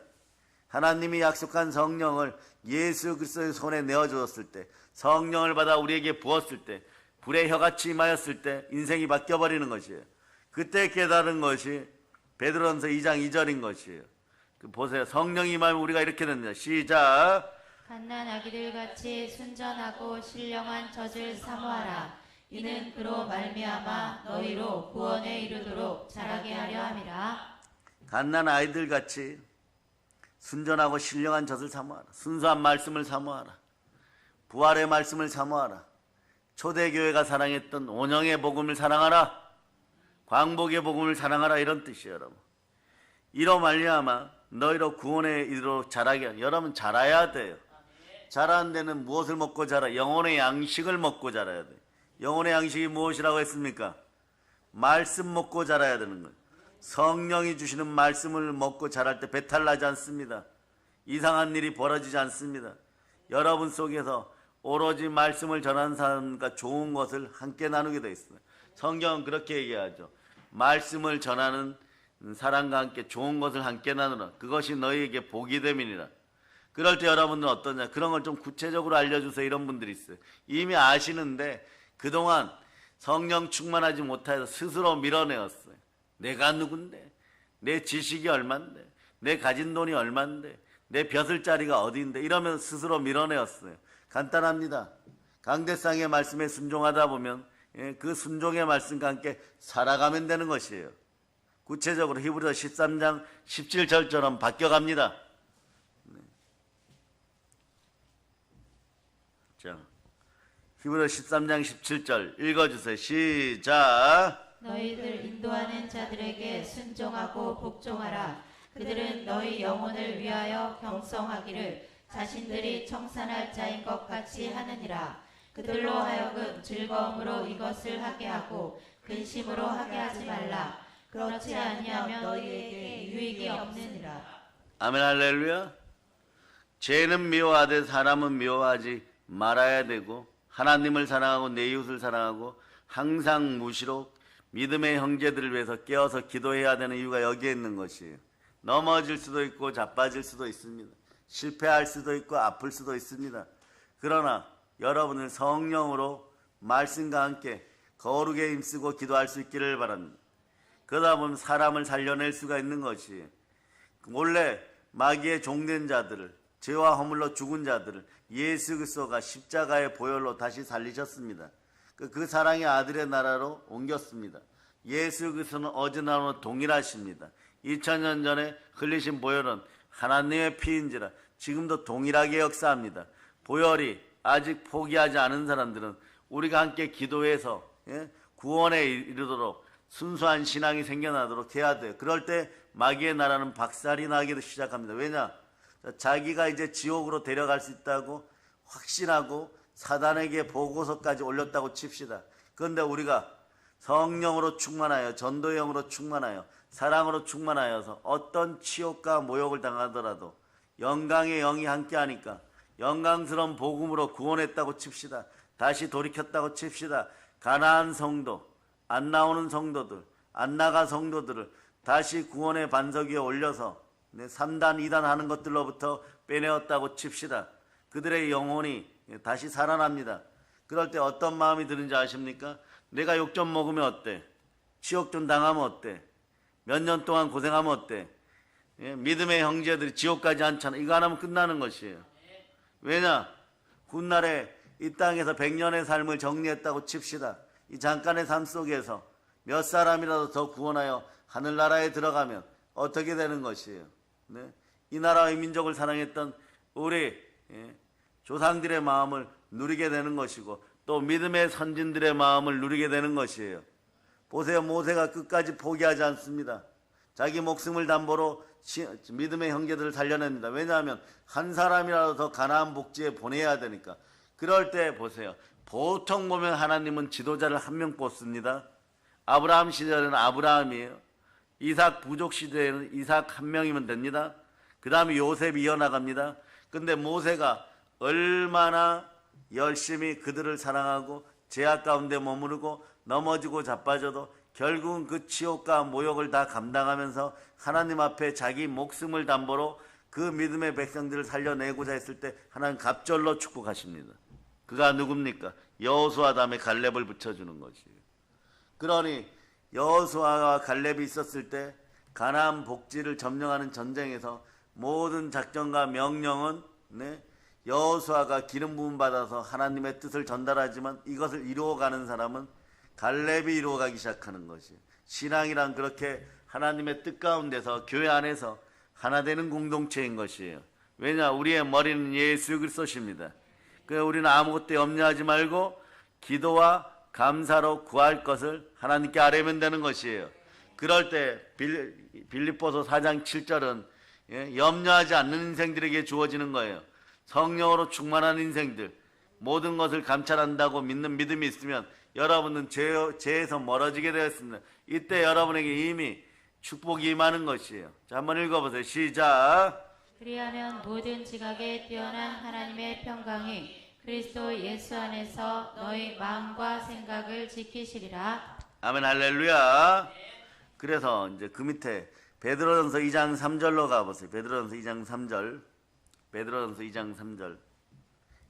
[SPEAKER 1] 하나님이 약속한 성령을 예수 그리스도의 손에 내어주었을 때, 성령을 받아 우리에게 부었을 때, 불의 혀같이 임하였을 때 인생이 바뀌어버리는 것이에요. 그때 깨달은 것이 베드로전서 2장 2절인 것이에요. 보세요. 성령이 임하면 우리가 이렇게 됩니다. 시작.
[SPEAKER 2] 갓난 아기들 같이 순전하고 신령한 젖을 사모하라. 이는 그로 말미암아 너희로 구원에 이르도록 자라게 하려 함이라.
[SPEAKER 1] 갓난 아이들 같이 순전하고 신령한 젖을 사모하라. 순수한 말씀을 사모하라. 부활의 말씀을 사모하라. 초대교회가 사랑했던 온영의 복음을 사랑하라. 광복의 복음을 사랑하라, 이런 뜻이에요. 여러분, 이로 말미암아 너희로 구원에 이르도록 자라게 하라. 여러분, 자라야 돼요. 자라는 데는 무엇을 먹고 자라? 영혼의 양식을 먹고 자라야 돼요. 영혼의 양식이 무엇이라고 했습니까? 말씀 먹고 자라야 되는 거예요. 성령이 주시는 말씀을 먹고 자랄 때 배탈 나지 않습니다. 이상한 일이 벌어지지 않습니다. 여러분 속에서 오로지 말씀을 전하는 사람과 좋은 것을 함께 나누게 되어 있습니다. 성경은 그렇게 얘기하죠. 말씀을 전하는 사람과 함께 좋은 것을 함께 나누라. 그것이 너희에게 복이 됨이니라. 그럴 때 여러분들은 어떠냐? 그런 걸 좀 구체적으로 알려주세요. 이런 분들이 있어요. 이미 아시는데 그동안 성령 충만하지 못해서 스스로 밀어내었어요. 내가 누군데, 내 지식이 얼만데, 내 가진 돈이 얼만데, 내 벼슬자리가 어디인데, 이러면서 스스로 밀어내었어요. 간단합니다. 강대상의 말씀에 순종하다 보면 그 순종의 말씀과 함께 살아가면 되는 것이에요. 구체적으로 히브리서 13장 17절처럼 바뀌어갑니다. 자, 히브리서 13장 17절 읽어주세요. 시작.
[SPEAKER 2] 너희들 인도하는 자들에게 순종하고 복종하라. 그들은 너희 영혼을 위하여 경성하기를 자신들이 청산할 자인 것 같이 하느니라. 그들로 하여금 즐거움으로 이것을 하게 하고 근심으로 하게 하지 말라. 그렇지 아니하면 너희에게 유익이 없느니라.
[SPEAKER 1] 아멘, 할렐루야. 죄는 미워하되 사람은 미워하지 말아야 되고, 하나님을 사랑하고 내 이웃을 사랑하고 항상 무시로 믿음의 형제들을 위해서 깨어서 기도해야 되는 이유가 여기에 있는 것이에요. 넘어질 수도 있고 자빠질 수도 있습니다. 실패할 수도 있고 아플 수도 있습니다. 그러나 여러분을 성령으로 말씀과 함께 거룩에 힘쓰고 기도할 수 있기를 바랍니다. 그러다 보면 사람을 살려낼 수가 있는 것이에요. 원래 마귀의 종된 자들을, 죄와 허물로 죽은 자들을 예수 그리스도가 십자가의 보혈로 다시 살리셨습니다. 그 사랑의 아들의 나라로 옮겼습니다. 예수 그리스도는 어제나 오늘 동일하십니다. 2000년 전에 흘리신 보혈은 하나님의 피인지라 지금도 동일하게 역사합니다. 보혈이 아직 포기하지 않은 사람들은 우리가 함께 기도해서 구원에 이르도록 순수한 신앙이 생겨나도록 해야 돼요. 그럴 때 마귀의 나라는 박살이 나기도 시작합니다. 왜냐? 자기가 이제 지옥으로 데려갈 수 있다고 확신하고 사단에게 보고서까지 올렸다고 칩시다. 그런데 우리가 성령으로 충만하여, 전도의 영으로 충만하여, 사랑으로 충만하여서 어떤 치욕과 모욕을 당하더라도 영광의 영이 함께하니까 영광스러운 복음으로 구원했다고 칩시다. 다시 돌이켰다고 칩시다. 가나안 성도, 안 나오는 성도들, 안 나가 성도들을 다시 구원의 반석 위에 올려서 3단, 2단 하는 것들로부터 빼내었다고 칩시다. 그들의 영혼이 다시 살아납니다. 그럴 때 어떤 마음이 드는지 아십니까? 내가 욕 좀 먹으면 어때? 지옥 좀 당하면 어때? 몇 년 동안 고생하면 어때? 믿음의 형제들이 지옥 가지 않잖아. 이거 안 하면 끝나는 것이에요. 왜냐? 훗날에 이 땅에서 100년의 삶을 정리했다고 칩시다. 이 잠깐의 삶 속에서 몇 사람이라도 더 구원하여 하늘나라에 들어가면 어떻게 되는 것이에요? 네? 이 나라의 민족을 사랑했던 우리 조상들의 마음을 누리게 되는 것이고 또 믿음의 선진들의 마음을 누리게 되는 것이에요. 보세요. 모세가 끝까지 포기하지 않습니다. 자기 목숨을 담보로 믿음의 형제들을 살려냅니다. 왜냐하면 한 사람이라도 더 가나안 복지에 보내야 되니까. 그럴 때 보세요. 보통 보면 하나님은 지도자를 한 명 뽑습니다. 아브라함 시절에는 아브라함이에요. 이삭 부족 시대에는 이삭 한 명이면 됩니다. 그 다음에 요셉이 이어나갑니다. 근데 모세가 얼마나 열심히 그들을 사랑하고 제약 가운데 머무르고 넘어지고 자빠져도 결국은 그 치욕과 모욕을 다 감당하면서 하나님 앞에 자기 목숨을 담보로 그 믿음의 백성들을 살려내고자 했을 때 하나님 갑절로 축복하십니다. 그가 누굽니까? 여호수아 다음에 갈렙을 붙여주는 것이에요. 그러니 여호수아와 갈렙이 있었을 때 가나안 복지를 점령하는 전쟁에서 모든 작전과 명령은 여호수아가 기름 부음 받아서 하나님의 뜻을 전달하지만 이것을 이루어가는 사람은 갈렙이 이루어가기 시작하는 것이에요. 신앙이란 그렇게 하나님의 뜻 가운데서 교회 안에서 하나 되는 공동체인 것이에요. 왜냐? 우리의 머리는 예수 그리스도십니다. 그래서 우리는 아무것도 염려하지 말고 기도와 감사로 구할 것을 하나님께 아뢰면 되는 것이에요. 그럴 때 빌립보서 4장 7절은 염려하지 않는 인생들에게 주어지는 거예요. 성령으로 충만한 인생들, 모든 것을 감찰한다고 믿는 믿음이 있으면 여러분은 죄에서 멀어지게 되었습니다. 이때 여러분에게 이미 축복이 임하는 것이에요. 자, 한번 읽어보세요. 시작.
[SPEAKER 2] 그리하면 모든 지각에 뛰어난 하나님의 평강이 그리스도 예수 안에서 너희 마음과 생각을 지키시리라.
[SPEAKER 1] 아멘. 할렐루야. 그래서 이제 그 밑에 베드로전서 2장 3절로 가보세요. 베드로전서 2장 3절. 베드로전서 2장 3절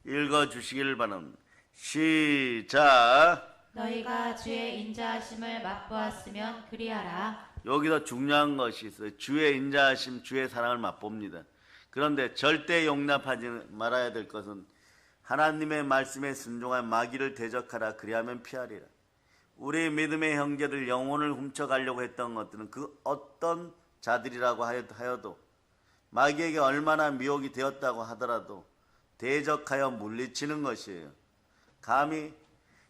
[SPEAKER 1] 읽어주시길 바랍니다. 시작.
[SPEAKER 2] 너희가 주의 인자하심을 맛보았으면 그리하라.
[SPEAKER 1] 여기서 중요한 것이 있어요. 주의 인자하심, 주의 사랑을 맛봅니다. 그런데 절대 용납하지 말아야 될 것은 하나님의 말씀에 순종한 마귀를 대적하라. 그리하면 피하리라. 우리 믿음의 형제들 영혼을 훔쳐가려고 했던 것들은 그 어떤 자들이라고 하여도 마귀에게 얼마나 미혹이 되었다고 하더라도 대적하여 물리치는 것이에요. 감히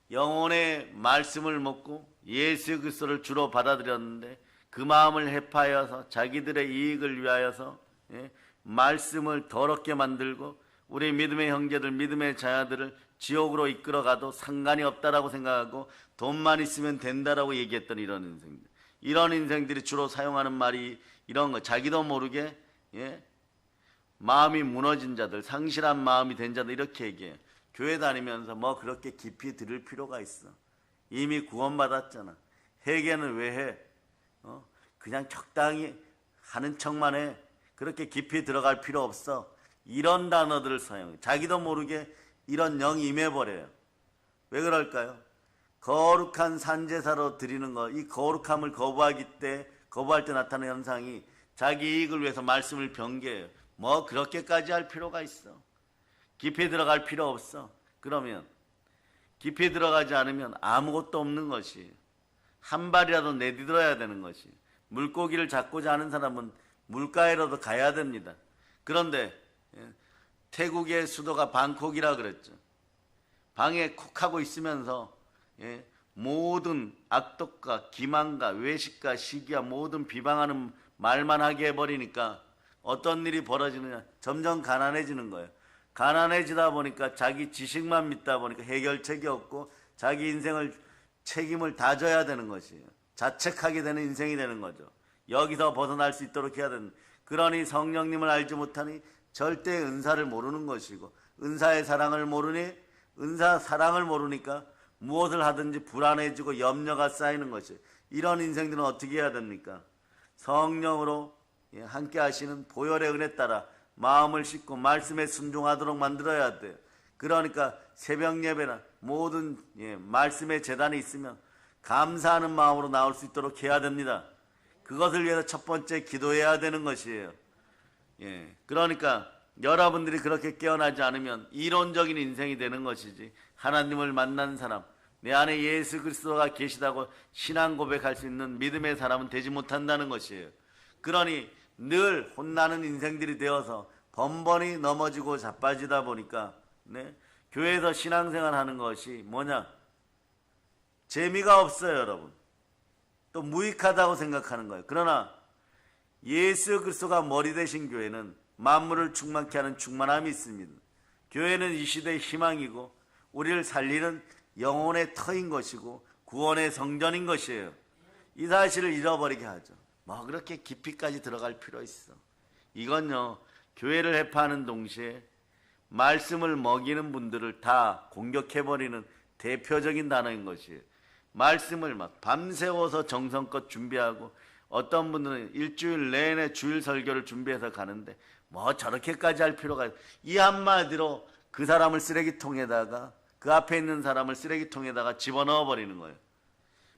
[SPEAKER 1] 영혼의 말씀을 먹고 예수 그리스도를 주로 받아들였는데 그 마음을 해파하여서 자기들의 이익을 위하여서 말씀을 더럽게 만들고 우리 믿음의 형제들, 믿음의 자녀들을 지옥으로 이끌어가도 상관이 없다라고 생각하고 돈만 있으면 된다라고 얘기했던 이런 인생들. 이런 인생들이 주로 사용하는 말이 이런 거. 자기도 모르게 마음이 무너진 자들, 상실한 마음이 된 자들 이렇게 얘기해요. 교회 다니면서 뭐 그렇게 깊이 들을 필요가 있어. 이미 구원받았잖아. 회개는 왜 해? 그냥 적당히 하는 척만 해. 그렇게 깊이 들어갈 필요 없어. 이런 단어들을 사용해. 자기도 모르게 이런 영이 임해버려요. 왜 그럴까요? 거룩한 산제사로 드리는 거, 이 거룩함을 거부할 때 나타나는 현상이 자기 이익을 위해서 말씀을 변개해요. 뭐 그렇게까지 할 필요가 있어. 깊이 들어갈 필요 없어. 그러면 깊이 들어가지 않으면 아무것도 없는 것이 한 발이라도 내디뎌야 되는 것이. 물고기를 잡고자 하는 사람은 물가에라도 가야 됩니다. 그런데 태국의 수도가 방콕이라 그랬죠. 방에 콕 하고 있으면서 모든 악독과 기만과 외식과 시기와 모든 비방하는 말만 하게 해버리니까 어떤 일이 벌어지느냐. 점점 가난해지는 거예요. 가난해지다 보니까 자기 지식만 믿다 보니까 해결책이 없고 자기 인생을 책임을 다 져야 되는 것이에요. 자책하게 되는 인생이 되는 거죠. 여기서 벗어날 수 있도록 해야 되는. 그러니 성령님을 알지 못하니 절대 은사를 모르는 것이고 은사의 사랑을 모르니 은사 사랑을 모르니까 무엇을 하든지 불안해지고 염려가 쌓이는 것이에요. 이런 인생들은 어떻게 해야 됩니까? 성령으로 함께 하시는 보혈의 은혜 따라 마음을 씻고 말씀에 순종하도록 만들어야 돼요. 그러니까 새벽 예배나 모든 말씀의 재단이 있으면 감사하는 마음으로 나올 수 있도록 해야 됩니다. 그것을 위해서 첫 번째 기도해야 되는 것이에요. 그러니까 여러분들이 그렇게 깨어나지 않으면 이론적인 인생이 되는 것이지, 하나님을 만난 사람, 내 안에 예수 그리스도가 계시다고 신앙 고백할 수 있는 믿음의 사람은 되지 못한다는 것이에요. 그러니 늘 혼나는 인생들이 되어서 번번이 넘어지고 자빠지다 보니까 교회에서 신앙생활 하는 것이 뭐냐? 재미가 없어요, 여러분. 또 무익하다고 생각하는 거예요. 그러나 예수 그리스도가 머리 되신 교회는 만물을 충만케 하는 충만함이 있습니다. 교회는 이 시대의 희망이고 우리를 살리는 영혼의 터인 것이고 구원의 성전인 것이에요. 이 사실을 잃어버리게 하죠. 뭐 그렇게 깊이까지 들어갈 필요 있어. 이건요, 교회를 해파하는 동시에 말씀을 먹이는 분들을 다 공격해버리는 대표적인 단어인 것이에요. 말씀을 막 밤새워서 정성껏 준비하고, 어떤 분들은 일주일 내내 주일 설교를 준비해서 가는데 뭐 저렇게까지 할 필요가 있어요. 이 한마디로 그 사람을 쓰레기통에다가, 그 앞에 있는 사람을 쓰레기통에다가 집어넣어 버리는 거예요.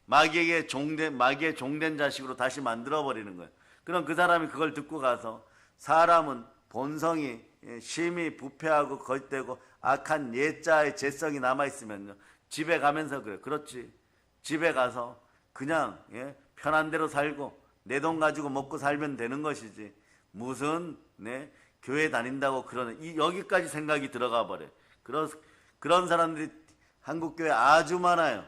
[SPEAKER 1] 마귀의 종된 자식으로 다시 만들어 버리는 거예요. 그럼 그 사람이 그걸 듣고 가서, 사람은 본성이 심히 부패하고 거짓되고 악한 옛자의 죄성이 남아있으면요, 집에 가면서 그래요. 그렇지, 집에 가서 그냥 편한 대로 살고 내 돈 가지고 먹고 살면 되는 것이지, 무슨 교회 다닌다고 그러는, 여기까지 생각이 들어가 버려요. 그런 사람들이 한국교회에 아주 많아요.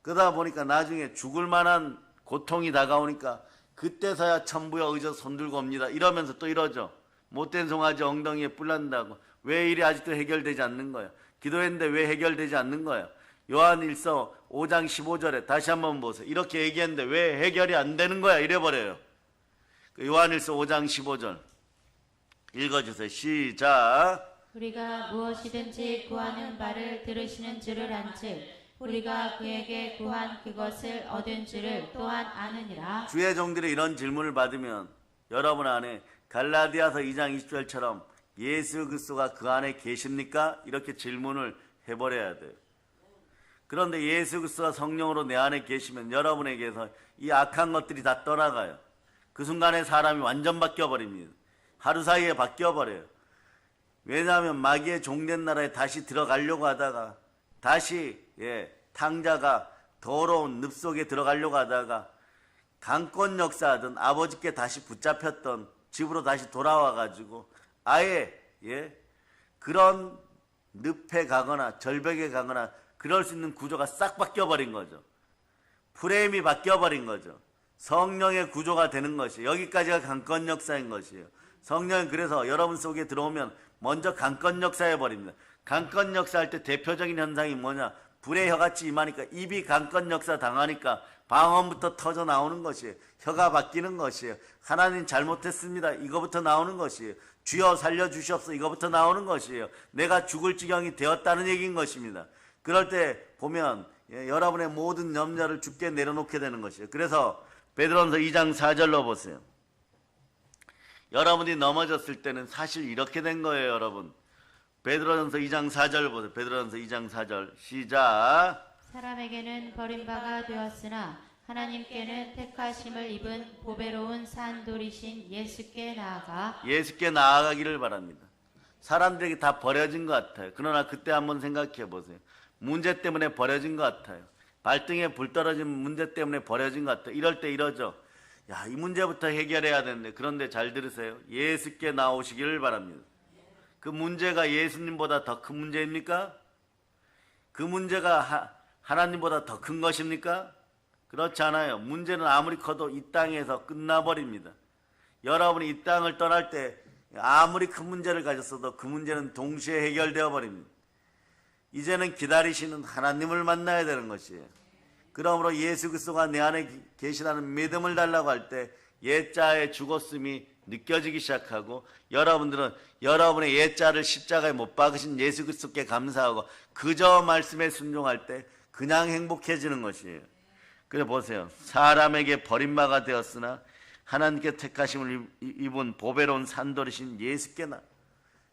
[SPEAKER 1] 그러다 보니까 나중에 죽을 만한 고통이 다가오니까 그때서야 천부여 의져 손들고 옵니다 이러면서 또 이러죠. 못된 송아지 엉덩이에 뿔 난다고. 왜 일이 아직도 해결되지 않는 거야? 기도했는데 왜 해결되지 않는 거야? 요한일서 5장 15절에 다시 한번 보세요. 이렇게 얘기했는데 왜 해결이 안 되는 거야? 이래버려요. 요한일서 5장 15절 읽어주세요. 시작.
[SPEAKER 2] 우리가 무엇이든지 구하는 바를 들으시는 줄을 안즉 우리가 그에게 구한 그것을 얻은 줄을 또한 아느니라.
[SPEAKER 1] 주의 종들이 이런 질문을 받으면 여러분 안에 갈라디아서 2장 20절처럼 예수 그리스도가 그 안에 계십니까? 이렇게 질문을 해버려야 돼요. 그런데 예수 그리스도가 성령으로 내 안에 계시면 여러분에게서 이 악한 것들이 다 떠나가요. 그 순간에 사람이 완전 바뀌어버립니다. 하루 사이에 바뀌어버려요. 왜냐하면 마귀의 종된 나라에 다시 들어가려고 하다가, 다시 탕자가 더러운 늪 속에 들어가려고 하다가 강권 역사하던 아버지께 다시 붙잡혔던 집으로 다시 돌아와가지고 아예 그런 늪에 가거나 절벽에 가거나 그럴 수 있는 구조가 싹 바뀌어버린 거죠. 프레임이 바뀌어버린 거죠. 성령의 구조가 되는 것이에요. 여기까지가 강권 역사인 것이에요. 성령은 그래서 여러분 속에 들어오면 먼저 강권 역사해버립니다. 강권 역사할 때 대표적인 현상이 뭐냐? 불의 혀같이 임하니까 입이 강권 역사 당하니까 방언부터 터져 나오는 것이에요. 혀가 바뀌는 것이에요. 하나님 잘못했습니다. 이거부터 나오는 것이에요. 주여 살려주시옵소서. 이거부터 나오는 것이에요. 내가 죽을 지경이 되었다는 얘기인 것입니다. 그럴 때 보면 여러분의 모든 염려를 주께 내려놓게 되는 것이에요. 그래서 베드로전서 2장 4절로 보세요. 여러분이 넘어졌을 때는 사실 이렇게 된 거예요, 여러분. 베드로전서 2장 4절 보세요. 베드로전서 2장 4절 시작.
[SPEAKER 2] 사람에게는 버림바가 되었으나 하나님께는 택하심을 입은 보배로운 산돌이신 예수께
[SPEAKER 1] 나아가기를 바랍니다. 사람들에게 다 버려진 것 같아요. 그러나 그때 한번 생각해 보세요. 문제 때문에 버려진 것 같아요. 발등에 불 떨어진 문제 때문에 버려진 것 같아요. 이럴 때 이러죠. 야, 이 문제부터 해결해야 되는데. 그런데 잘 들으세요. 예수께 나오시기를 바랍니다. 그 문제가 예수님보다 더 큰 문제입니까? 그 문제가 하나님보다 더 큰 것입니까? 그렇지 않아요. 문제는 아무리 커도 이 땅에서 끝나버립니다. 여러분이 이 땅을 떠날 때 아무리 큰 문제를 가졌어도 그 문제는 동시에 해결되어 버립니다. 이제는 기다리시는 하나님을 만나야 되는 것이에요. 그러므로 예수 그리스도가 내 안에 계시다는 믿음을 달라고 할 때 옛자의 죽었음이 느껴지기 시작하고, 여러분들은 여러분의 옛자를 십자가에 못 박으신 예수 그리스도께 감사하고 그저 말씀에 순종할 때 그냥 행복해지는 것이에요. 그래 보세요. 사람에게 버림바가 되었으나 하나님께 택하심을 입은 보배로운 산돌이신 예수께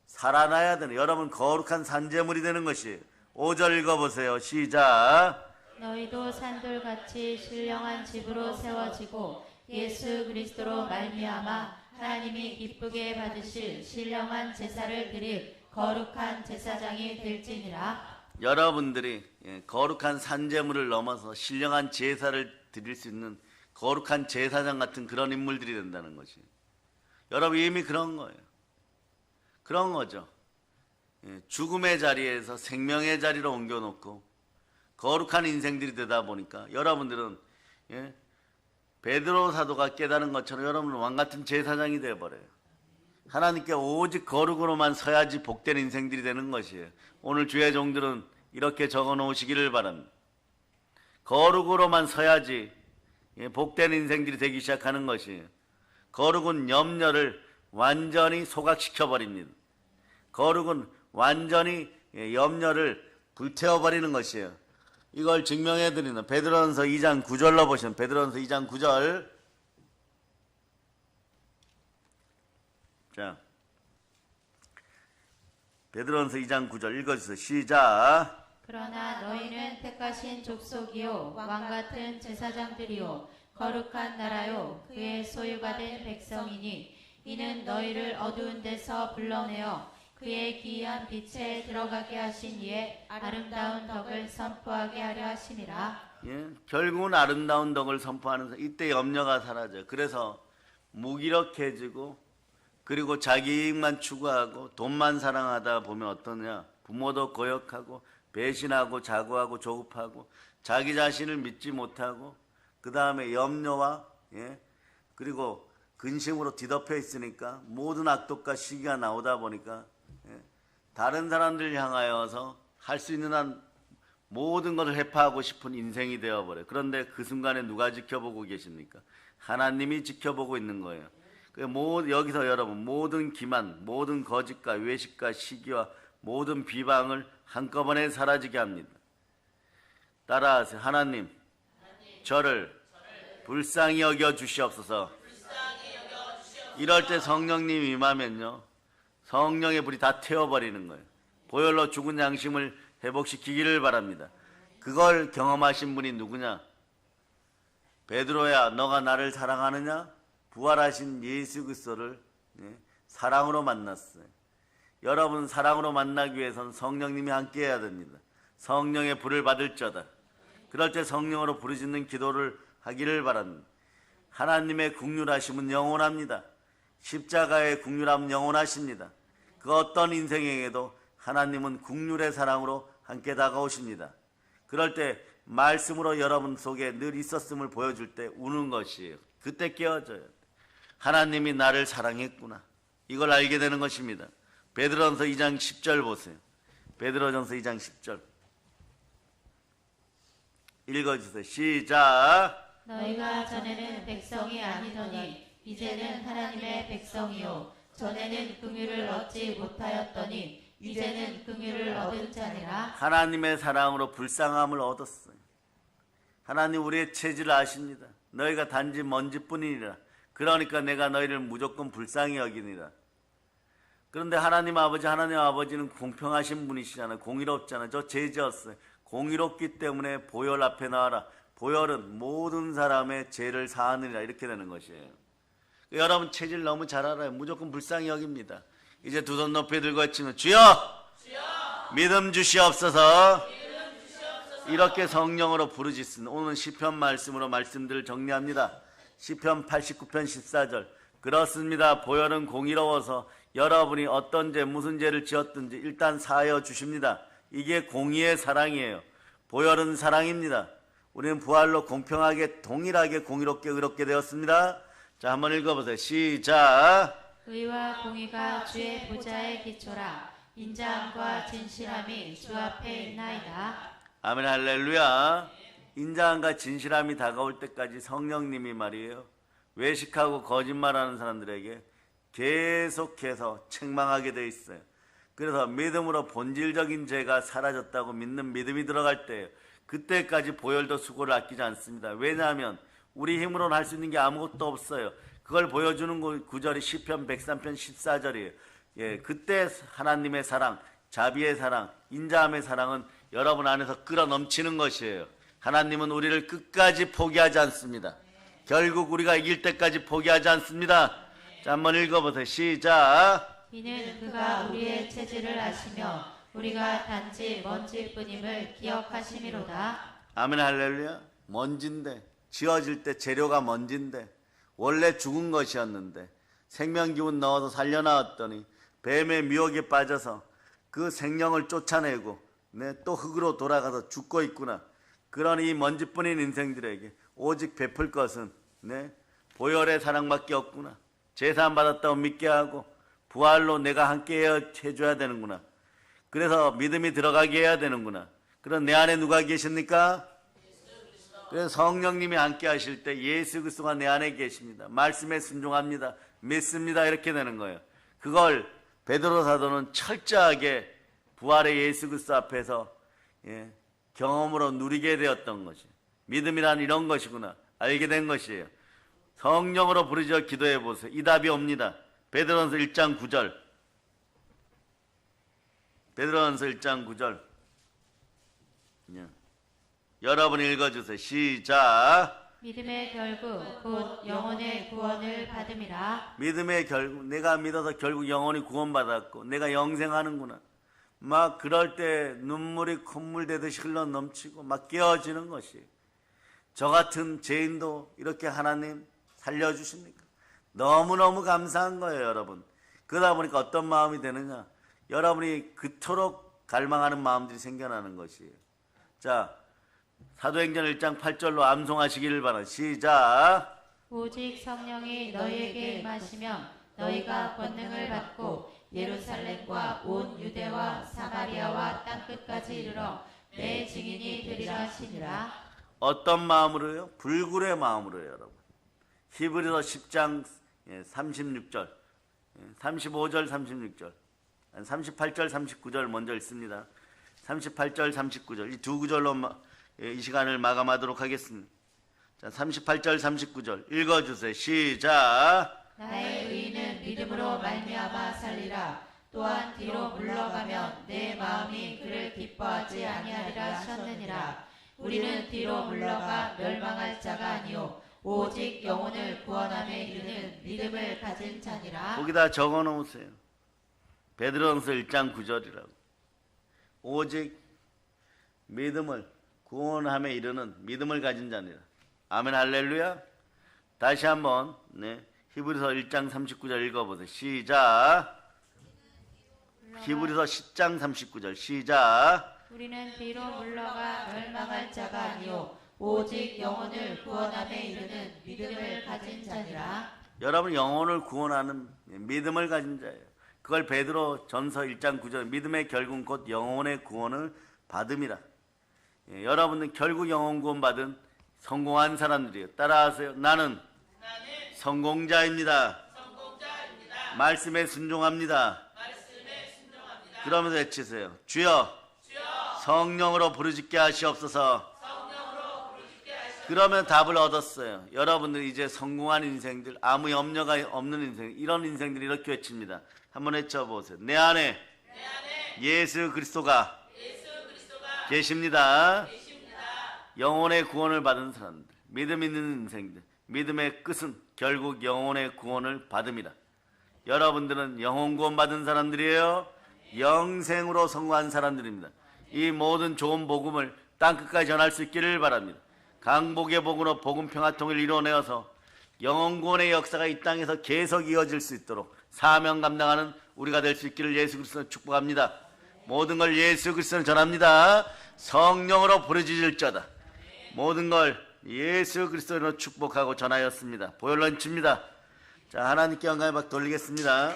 [SPEAKER 1] 살아나야 되는, 여러분 거룩한 산재물이 되는 것이에요. 5절 읽어보세요. 시작.
[SPEAKER 2] 너희도 산돌같이 신령한 집으로 세워지고 예수 그리스도로 말미암아 하나님이 기쁘게 받으실 신령한 제사를 드릴 거룩한 제사장이 될지니라.
[SPEAKER 1] 여러분들이 거룩한 산제물을 넘어서 신령한 제사를 드릴 수 있는 거룩한 제사장 같은 그런 인물들이 된다는 것이, 여러분 이미 그런 거예요. 그런 거죠. 죽음의 자리에서 생명의 자리로 옮겨놓고 거룩한 인생들이 되다 보니까 여러분들은 베드로 사도가 깨달은 것처럼 여러분은 왕같은 제사장이 되어버려요. 하나님께 오직 거룩으로만 서야지 복된 인생들이 되는 것이에요. 오늘 주의 종들은 이렇게 적어 놓으시기를 바랍니다. 거룩으로만 서야지 복된 인생들이 되기 시작하는 것이에요. 거룩은 염려를 완전히 소각시켜버립니다. 거룩은 완전히 염려를 불태워버리는 것이에요. 이걸 증명해드리는 베드로전서 2장 9절로 보시면, 베드로전서 2장 9절. 자, 베드로전서 2장 9절 읽어주세요. 시작.
[SPEAKER 2] 그러나 너희는 택하신 족속이요 왕같은 제사장들이요 거룩한 나라요 그의 소유가 된 백성이니 이는 너희를 어두운 데서 불러내어 그의 기이한 빛에 들어가게 하신 이의 아름다운 덕을 선포하게 하려 하심이라.
[SPEAKER 1] 결국은 아름다운 덕을 선포하는, 이때 염려가 사라져요. 그래서 무기력해지고, 그리고 자기 이익만 추구하고 돈만 사랑하다 보면 어떠냐, 부모도 거역하고 배신하고 자고하고 조급하고 자기 자신을 믿지 못하고, 그 다음에 염려와 그리고 근심으로 뒤덮여 있으니까 모든 악독과 시기가 나오다 보니까 다른 사람들을 향하여서 할 수 있는 한 모든 것을 해파하고 싶은 인생이 되어버려요. 그런데 그 순간에 누가 지켜보고 계십니까? 하나님이 지켜보고 있는 거예요. 여기서 여러분 모든 기만, 모든 거짓과 외식과 시기와 모든 비방을 한꺼번에 사라지게 합니다. 따라하세요. 하나님, 저를 불쌍히 여겨 주시옵소서. 이럴 때 성령님 임하면요, 성령의 불이 다 태워버리는 거예요. 보혈로 죽은 양심을 회복시키기를 바랍니다. 그걸 경험하신 분이 누구냐? 베드로야, 너가 나를 사랑하느냐? 부활하신 예수 그리스도를 사랑으로 만났어요. 여러분 사랑으로 만나기 위해서는 성령님이 함께 해야 됩니다. 성령의 불을 받을 자다. 그럴 때 성령으로 부르짖는 기도를 하기를 바랍니다. 하나님의 긍휼하심은 영원합니다. 십자가의 긍휼함은 영원하십니다. 그 어떤 인생에게도 하나님은 긍휼의 사랑으로 함께 다가오십니다. 그럴 때 말씀으로 여러분 속에 늘 있었음을 보여줄 때 우는 것이에요. 그때 깨어져요. 하나님이 나를 사랑했구나, 이걸 알게 되는 것입니다. 베드로전서 2장 10절 보세요. 베드로전서 2장 10절 읽어주세요. 시작.
[SPEAKER 2] 너희가 전에는 백성이 아니더니 이제는 하나님의 백성이요 전에는 긍휼을 얻지 못하였더니 이제는 긍휼을 얻은 자니라.
[SPEAKER 1] 하나님의 사랑으로 불쌍함을 얻었어요. 하나님 우리의 체질을 아십니다. 너희가 단지 먼지뿐이니라. 그러니까 내가 너희를 무조건 불쌍히 여기니라. 그런데 하나님 아버지는 공평하신 분이시잖아요. 공의롭잖아요. 저 죄지었어요. 공의롭기 때문에 보혈 앞에 나와라. 보혈은 모든 사람의 죄를 사하느니라, 이렇게 되는 것이에요. 여러분 체질 너무 잘 알아요. 무조건 불쌍히 여깁니다. 이제 두 손 높이 들고 외치면 주여! 믿음 주시옵소서. 이렇게 성령으로 부르짖습니다. 오늘 시편 말씀으로 말씀들을 정리합니다. 시편 89편 14절. 그렇습니다. 보혈은 공의로워서 여러분이 어떤 죄 무슨 죄를 지었든지 일단 사하여 주십니다. 이게 공의의 사랑이에요. 보혈은 사랑입니다. 우리는 부활로 공평하게 동일하게 공의롭게 의롭게 되었습니다. 자, 한번 읽어보세요. 시작.
[SPEAKER 2] 의와 공의가 주의 보좌의 기초라. 인자함과 진실함이 주 앞에 있나이다.
[SPEAKER 1] 아멘, 할렐루야. 인자함과 진실함이 다가올 때까지 성령님이 말이에요, 외식하고 거짓말하는 사람들에게 계속해서 책망하게 돼 있어요. 그래서 믿음으로 본질적인 죄가 사라졌다고 믿는 믿음이 들어갈 때예요. 그때까지 보혈도 수고를 아끼지 않습니다. 왜냐하면 우리 힘으로는 할 수 있는 게 아무것도 없어요. 그걸 보여주는 구절이 시편 103편 14절이에요. 그때 하나님의 사랑, 자비의 사랑, 인자함의 사랑은 여러분 안에서 끌어넘치는 것이에요. 하나님은 우리를 끝까지 포기하지 않습니다. 결국 우리가 이길 때까지 포기하지 않습니다. 자, 한번 읽어보세요. 시작.
[SPEAKER 2] 이는 그가 우리의 체질을 아시며 우리가 단지 먼지뿐임을 기억하심이로다.
[SPEAKER 1] 아멘 할렐루야. 먼지인데, 지어질 때 재료가 먼지인데, 원래 죽은 것이었는데 생명기운 넣어서 살려놨더니 뱀의 미혹에 빠져서 그 생명을 쫓아내고 또 흙으로 돌아가서 죽고 있구나. 그러니 이 먼지뿐인 인생들에게 오직 베풀 것은 보혈의 사랑밖에 없구나. 제사함 받았다고 믿게 하고 부활로 내가 함께 해줘야 되는구나. 그래서 믿음이 들어가게 해야 되는구나. 그럼 내 안에 누가 계십니까? 그래서 성령님이 함께 하실 때 예수 그리스도가 내 안에 계십니다. 말씀에 순종합니다. 믿습니다. 이렇게 되는 거예요. 그걸 베드로 사도는 철저하게 부활의 예수 그리스도 앞에서 경험으로 누리게 되었던 것이, 믿음이란 이런 것이구나 알게 된 것이에요. 성령으로 부르짖어 기도해 보세요. 이 답이 옵니다. 베드로전서 1장 9절. 베드로전서 1장 9절. 여러분 읽어주세요. 시작.
[SPEAKER 2] 믿음의 결국 곧 영혼의 구원을 받음이라.
[SPEAKER 1] 믿음의 결국, 내가 믿어서 결국 영혼이 구원받았고 내가 영생하는구나. 막 그럴 때 눈물이 콧물 되듯이 흘러 넘치고 막 깨어지는 것이, 저 같은 죄인도 이렇게 하나님 살려주십니까? 너무너무 감사한 거예요, 여러분. 그러다 보니까 어떤 마음이 되느냐, 여러분이 그토록 갈망하는 마음들이 생겨나는 것이에요. 자, 사도행전 1장 8절로 암송하시기를 바랍니다. 시작.
[SPEAKER 2] 오직 성령이 너희에게 임하시면 너희가 권능을 받고 예루살렘과 온 유대와 사마리아와 땅끝까지 이르러 내 증인이 되리라 하시니라.
[SPEAKER 1] 어떤 마음으로요? 불굴의 마음으로요, 여러분. 히브리서 10장 36절, 35절, 36절, 38절, 39절 먼저 읽습니다. 38절, 39절 이 두 구절로 이 시간을 마감하도록 하겠습니다. 자, 38절, 39절 읽어주세요. 시작.
[SPEAKER 2] 나의 의인은 믿음으로 말미암아 살리라. 또한 뒤로 물러가면 내 마음이 그를 기뻐하지 아니하리라 하셨느니라. 우리는 뒤로 물러가 멸망할 자가 아니요 오직 영혼을 구원함에 이르는 믿음을 가진 자니라.
[SPEAKER 1] 거기다 적어 놓으세요. 베드로전서 1장 9절이라고. 오직 믿음을 구원함에 이르는 믿음을 가진 자니라. 아멘 할렐루야. 다시 한번 히브리서 1장 39절 읽어보세요. 시작. 히브리서 10장 39절 시작.
[SPEAKER 2] 우리는 뒤로 물러가 멸망할 자가 아니요 오직 영혼을 구원함에 이르는 믿음을 가진 자니라.
[SPEAKER 1] 여러분 영혼을 구원하는 믿음을 가진 자예요. 그걸 베드로 전서 1장 9절 믿음의 결국 곧 영혼의 구원을 받음이라. 여러분은 결국 영혼 구원 받은 성공한 사람들이에요. 따라하세요. 나는 성공자입니다. 말씀에 순종합니다. 그러면서 외치세요. 주여, 성령으로 부르짖게 하시옵소서. 그러면 답을 얻었어요. 여러분들 이제 성공한 인생들, 아무 염려가 없는 인생, 이런 인생들이 이렇게 외칩니다. 한번 외쳐보세요. 내 안에 예수 그리스도가 계십니다. 영혼의 구원을 받은 사람들, 믿음 있는 인생들, 믿음의 끝은 결국 영혼의 구원을 받음이다. 여러분들은 영혼 구원 받은 사람들이에요. 영생으로 성공한 사람들입니다. 이 모든 좋은 복음을 땅끝까지 전할 수 있기를 바랍니다. 강복의 복음으로 복음 평화통일 이루어내어서 영혼 구원의 역사가 이 땅에서 계속 이어질 수 있도록 사명 감당하는 우리가 될 수 있기를 예수 그리스도로 축복합니다. 모든 걸 예수 그리스도로 전합니다. 성령으로 부르짖을자다. 모든 걸 예수 그리스도로 축복하고 전하였습니다. 보혈 런치입니다. 자, 하나님께 영광을 막 돌리겠습니다.